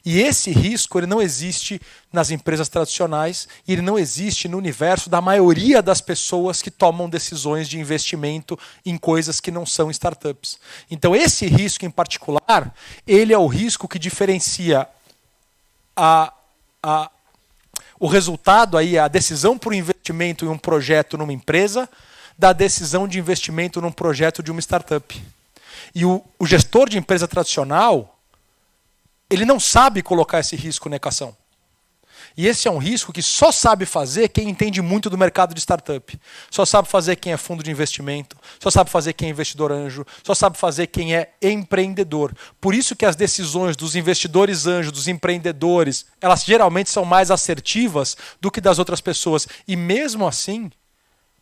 E esse risco ele não existe nas empresas tradicionais e ele não existe no universo da maioria das pessoas que tomam decisões de investimento em coisas que não são startups. Então esse risco em particular, ele é o risco que diferencia o resultado, aí, a decisão por investimento em um projeto numa empresa da decisão de investimento num projeto de uma startup. E o gestor de empresa tradicional, ele não sabe colocar esse risco na equação. E esse é um risco que só sabe fazer quem entende muito do mercado de startup. Só sabe fazer quem é fundo de investimento, só sabe fazer quem é investidor anjo, só sabe fazer quem é empreendedor. Por isso que as decisões dos investidores anjo, dos empreendedores, elas geralmente são mais assertivas do que das outras pessoas. E mesmo assim,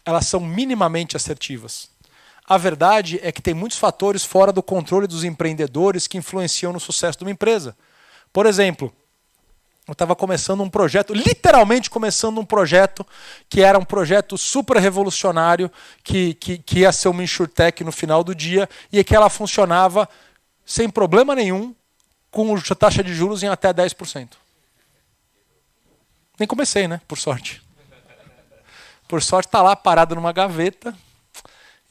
elas são minimamente assertivas. A verdade é que tem muitos fatores fora do controle dos empreendedores que influenciam no sucesso de uma empresa. Por exemplo, eu estava começando um projeto, literalmente começando um projeto, que era um projeto super revolucionário, que ia ser uma insurtech no final do dia, e que ela funcionava sem problema nenhum, com a taxa de juros em até 10%. Nem comecei, né? Por sorte. Por sorte está lá parado numa gaveta.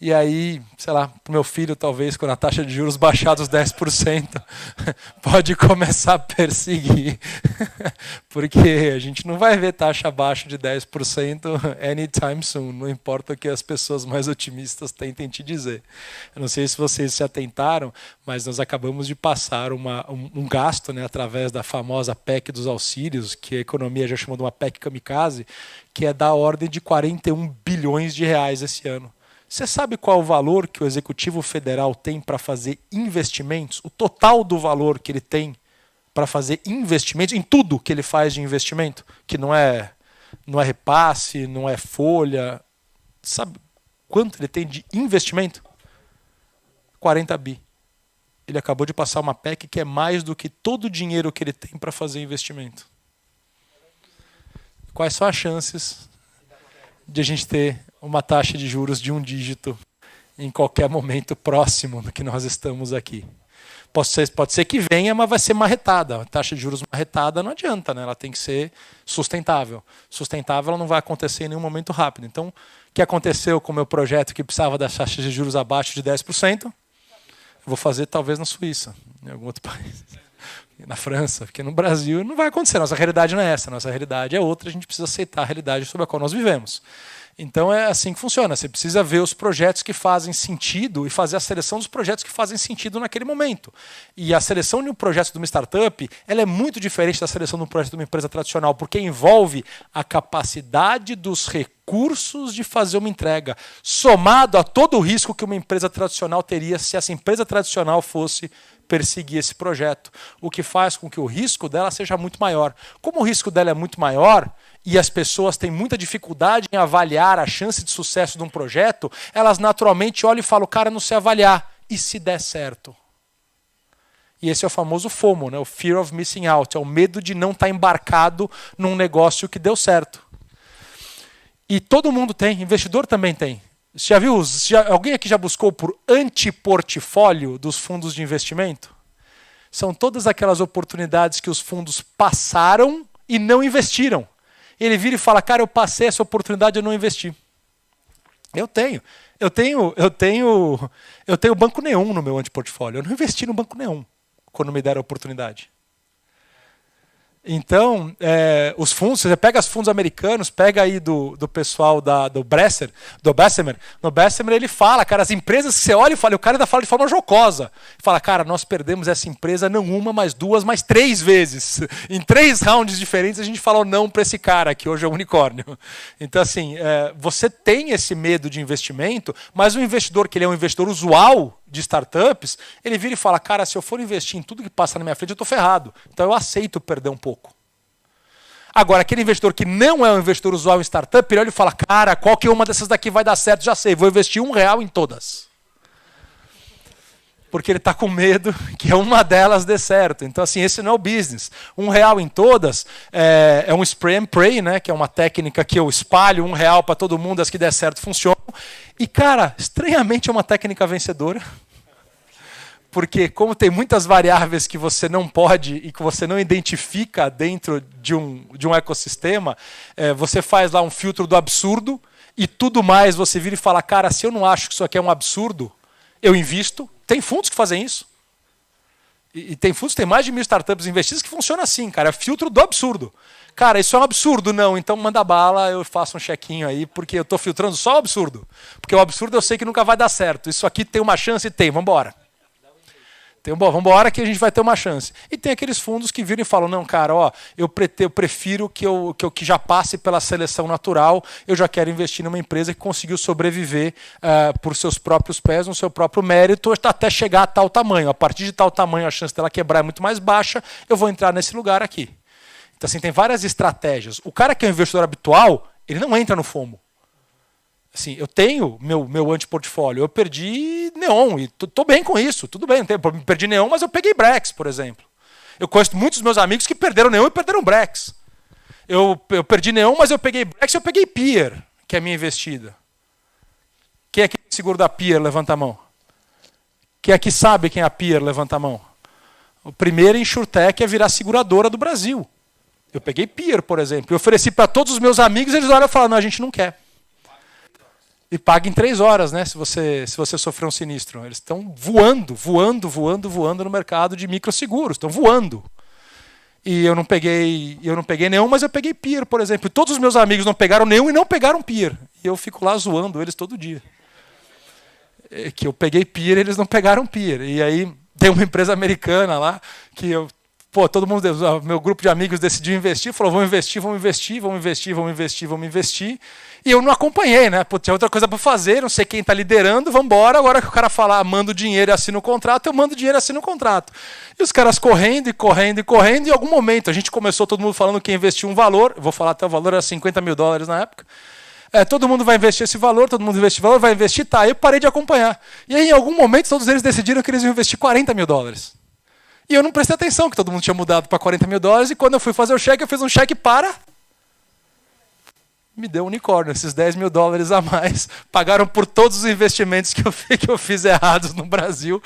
E aí, sei lá, para o meu filho, talvez, quando a taxa de juros baixar dos 10%, pode começar a perseguir. Porque a gente não vai ver taxa abaixo de 10% anytime soon. Não importa o que as pessoas mais otimistas tentem te dizer. Eu não sei se vocês se atentaram, mas nós acabamos de passar um gasto, né, através da famosa PEC dos auxílios, que a economia já chamou de uma PEC kamikaze, que é da ordem de 41 bilhões de reais esse ano. Você sabe qual é o valor que o Executivo Federal tem para fazer investimentos? O total do valor que ele tem para fazer investimentos, em tudo que ele faz de investimento, que não é repasse, não é folha. Sabe quanto ele tem de investimento? 40 bi. ele acabou de passar uma PEC que é mais do que todo o dinheiro que ele tem para fazer investimento. Quais são as chances de a gente ter uma taxa de juros de 1 dígito em qualquer momento próximo do que nós estamos aqui? Pode ser que venha, mas vai ser marretada. A taxa de juros marretada não adianta, né? Ela tem que ser sustentável. Sustentável ela não vai acontecer em nenhum momento rápido. Então, o que aconteceu com o meu projeto que precisava das taxas de juros abaixo de 10%? Eu vou fazer talvez na Suíça, em algum outro país. Na França, porque no Brasil não vai acontecer. Nossa realidade não é essa, nossa realidade é outra, a gente precisa aceitar a realidade sobre a qual nós vivemos. Então é assim que funciona, você precisa ver os projetos que fazem sentido e fazer a seleção dos projetos que fazem sentido naquele momento. E a seleção de um projeto de uma startup, ela é muito diferente da seleção de um projeto de uma empresa tradicional, porque envolve a capacidade dos recursos de fazer uma entrega, somado a todo o risco que uma empresa tradicional teria se essa empresa tradicional fosse perseguir esse projeto, o que faz com que o risco dela seja muito maior. Como o risco dela é muito maior e as pessoas têm muita dificuldade em avaliar a chance de sucesso de um projeto, elas naturalmente olham e falam, cara, não sei avaliar, e se der certo? E esse é o famoso FOMO, né? O Fear of Missing Out, é o medo de não estar embarcado num negócio que deu certo. E todo mundo tem, investidor também tem. Já viu? Alguém aqui já buscou por antiportfólio dos fundos de investimento? São todas aquelas oportunidades que os fundos passaram e não investiram. Ele vira e fala, cara, eu passei essa oportunidade e eu não investi. Eu tenho Banco Neon no meu antiportfólio. Eu não investi no Banco Neon quando me deram a oportunidade. Então, os fundos, você pega os fundos americanos, pega aí do pessoal do Bessemer. No Bessemer ele fala, cara, as empresas que você olha e fala, o cara ainda fala de forma jocosa. Fala, cara, nós perdemos essa empresa não uma, mas duas, mas 3 vezes. Em 3 rounds diferentes a gente falou não para esse cara, que hoje é um unicórnio. Então, assim, você tem esse medo de investimento, mas o investidor, que ele é um investidor usual de startups, ele vira e fala, cara, se eu for investir em tudo que passa na minha frente, eu estou ferrado. Então eu aceito perder um pouco. Agora, aquele investidor que não é um investidor usual em startup, ele olha e fala, cara, qual que uma dessas daqui vai dar certo? Já sei, vou investir R$1 em todas. Porque ele está com medo que uma delas dê certo. Então, assim, esse não é o business. R$1 em todas é um spray and pray, né? Que é uma técnica que eu espalho R$1 para todo mundo, as que der certo funcionam. E, cara, estranhamente é uma técnica vencedora. Porque como tem muitas variáveis que você não pode e que você não identifica dentro de um ecossistema, você faz lá um filtro do absurdo e tudo mais você vira e fala, cara, se eu não acho que isso aqui é um absurdo, eu invisto. Tem fundos que fazem isso. E tem fundos, tem mais de 1000 startups investidas que funcionam assim, cara. É filtro do absurdo. Cara, isso é um absurdo? Não, então manda bala, eu faço um chequinho aí, porque eu estou filtrando só o absurdo. Porque o absurdo eu sei que nunca vai dar certo. Isso aqui tem uma chance? Tem, vamos embora. Vamos embora que a gente vai ter uma chance. E tem aqueles fundos que viram e falam, não, cara, ó, eu prefiro que já passe pela seleção natural, eu já quero investir numa empresa que conseguiu sobreviver por seus próprios pés, no seu próprio mérito, até chegar a tal tamanho. A partir de tal tamanho, a chance dela quebrar é muito mais baixa, eu vou entrar nesse lugar aqui. Então, assim, tem várias estratégias. O cara que é um investidor habitual, ele não entra no FOMO. Assim, eu tenho meu antiportfólio, eu perdi Neon e estou bem com isso, tudo bem, perdi Neon, mas eu peguei Brex, por exemplo. Eu conheço muitos dos meus amigos que perderam Neon e perderam Brex. Eu perdi Neon, mas eu peguei Brex e eu peguei Peer, que é a minha investida. Quem aqui tem seguro da Peer, levanta a mão. Quem aqui sabe quem é a Peer, levanta a mão. O primeiro InsurTech é virar seguradora do Brasil. Eu peguei Peer, por exemplo, eu ofereci para todos os meus amigos, eles olham e falam, não, a gente não quer. E paga em 3 horas, né? Se você sofrer um sinistro. Eles estão voando no mercado de microseguros. Estão voando. E eu não peguei nenhum, mas eu peguei Peer, por exemplo. E todos os meus amigos não pegaram nenhum e não pegaram Peer. E eu fico lá zoando eles todo dia. Que eu peguei Peer e eles não pegaram Peer. E aí tem uma empresa americana lá que todo mundo, meu grupo de amigos decidiu investir, falou, vamos investir. E eu não acompanhei, né? Tinha outra coisa para fazer, não sei quem está liderando, vamos embora. Agora que o cara falar, manda o dinheiro e assina o contrato, eu mando o dinheiro e assino o contrato. E os caras correndo, e em algum momento a gente começou todo mundo falando que investiu um valor, eu vou falar até o valor, era $50 mil na época. Todo mundo vai investir esse valor, todo mundo investe esse valor, vai investir, tá. Eu parei de acompanhar. E aí, em algum momento, todos eles decidiram que eles iam investir $40 mil. E eu não prestei atenção que todo mundo tinha mudado para $40 mil, e quando eu fui fazer o cheque, eu fiz um cheque para... Me deu um unicórnio, esses $10 mil a mais, pagaram por todos os investimentos que eu fiz errados no Brasil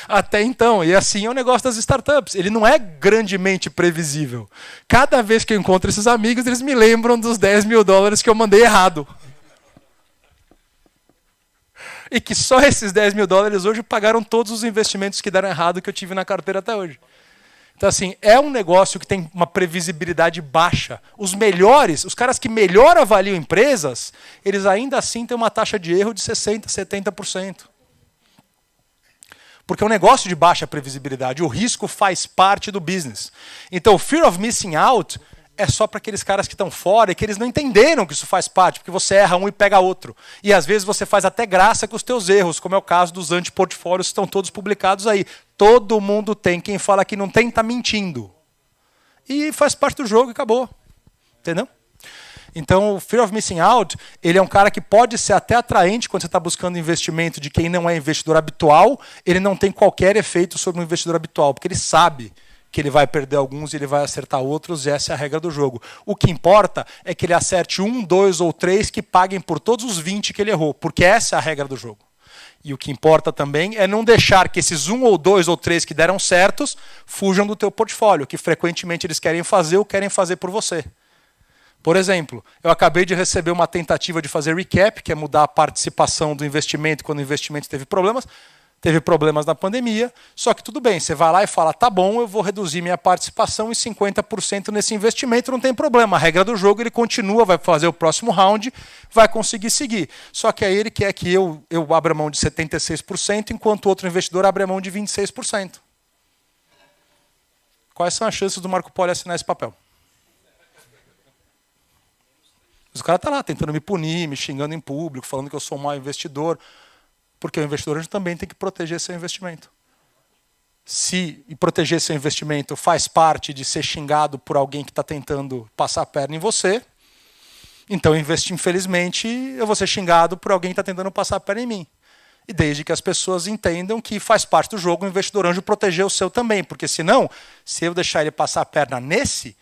até então. E assim é o negócio das startups. Ele não é grandemente previsível. Cada vez que eu encontro esses amigos, eles me lembram dos $10 mil que eu mandei errado. E que só esses $10 mil hoje pagaram todos os investimentos que deram errado que eu tive na carteira até hoje. Então, assim, é um negócio que tem uma previsibilidade baixa. Os melhores, os caras que melhor avaliam empresas, eles ainda assim têm uma taxa de erro de 60%, 70%. Porque é um negócio de baixa previsibilidade. O risco faz parte do business. Então, o fear of missing out é só para aqueles caras que estão fora e que eles não entenderam que isso faz parte, porque você erra um e pega outro. E às vezes você faz até graça com os teus erros, como é o caso dos antiportfólios que estão todos publicados aí. Todo mundo tem. Quem fala que não tem, está mentindo. E faz parte do jogo e acabou. Entendeu? Então, o fear of missing out, ele é um cara que pode ser até atraente quando você está buscando investimento de quem não é investidor habitual. Ele não tem qualquer efeito sobre um investidor habitual, porque ele sabe que ele vai perder alguns e ele vai acertar outros, e essa é a regra do jogo. O que importa é que ele acerte 1, 2 ou 3 que paguem por todos os 20 que ele errou, porque essa é a regra do jogo. E o que importa também é não deixar que esses 1 ou 2 ou 3 que deram certos fujam do teu portfólio, que frequentemente eles querem fazer ou querem fazer por você. Por exemplo, eu acabei de receber uma tentativa de fazer recap, que é mudar a participação do investimento quando o investimento teve problemas na pandemia, só que tudo bem, você vai lá e fala, tá bom, eu vou reduzir minha participação em 50% nesse investimento, não tem problema, a regra do jogo, ele continua, vai fazer o próximo round, vai conseguir seguir. Só que aí ele quer que eu abra mão de 76%, enquanto o outro investidor abre mão de 26%. Quais são as chances do Marco Polo assinar esse papel? Os caras estão lá tentando me punir, me xingando em público, falando que eu sou um mau investidor. Porque o investidor também tem que proteger seu investimento. E proteger seu investimento faz parte de ser xingado por alguém que está tentando passar a perna em você, então, infelizmente, eu vou ser xingado por alguém que está tentando passar a perna em mim. E desde que as pessoas entendam que faz parte do jogo o investidor anjo proteger o seu também, porque senão, se eu deixar ele passar a perna nesse,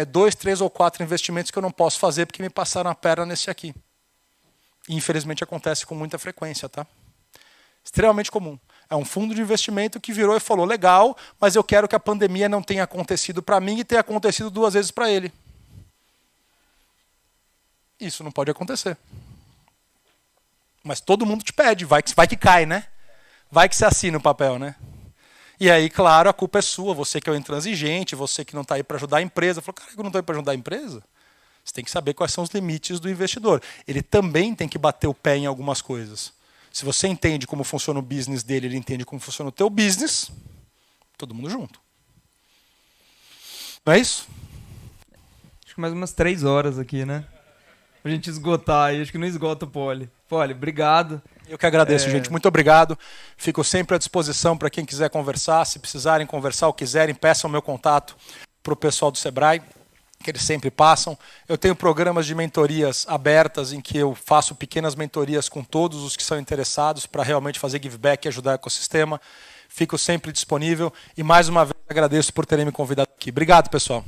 2, 3 ou 4 investimentos que eu não posso fazer porque me passaram a perna nesse aqui. E, infelizmente, acontece com muita frequência, tá? Extremamente comum. É um fundo de investimento que virou e falou, legal, mas eu quero que a pandemia não tenha acontecido para mim e tenha acontecido 2 vezes para ele. Isso não pode acontecer. Mas todo mundo te pede, vai que cai, né? Vai que você assina o papel, né? E aí, claro, a culpa é sua, você que é o intransigente, você que não está aí para ajudar a empresa. Falou, cara, eu não estou aí para ajudar a empresa? Você tem que saber quais são os limites do investidor. Ele também tem que bater o pé em algumas coisas. Se você entende como funciona o business dele, ele entende como funciona o teu business, todo mundo junto. Não é isso? Acho que mais umas 3 horas aqui, né? Pra gente esgotar aí. Acho que não esgota o Poli. Poli, obrigado. Eu que agradeço, gente. Muito obrigado. Fico sempre à disposição para quem quiser conversar. Se precisarem conversar ou quiserem, peçam o meu contato para o pessoal do Sebrae, que eles sempre passam. Eu tenho programas de mentorias abertas em que eu faço pequenas mentorias com todos os que são interessados para realmente fazer give back e ajudar o ecossistema. Fico sempre disponível e mais uma vez agradeço por terem me convidado aqui. Obrigado, pessoal.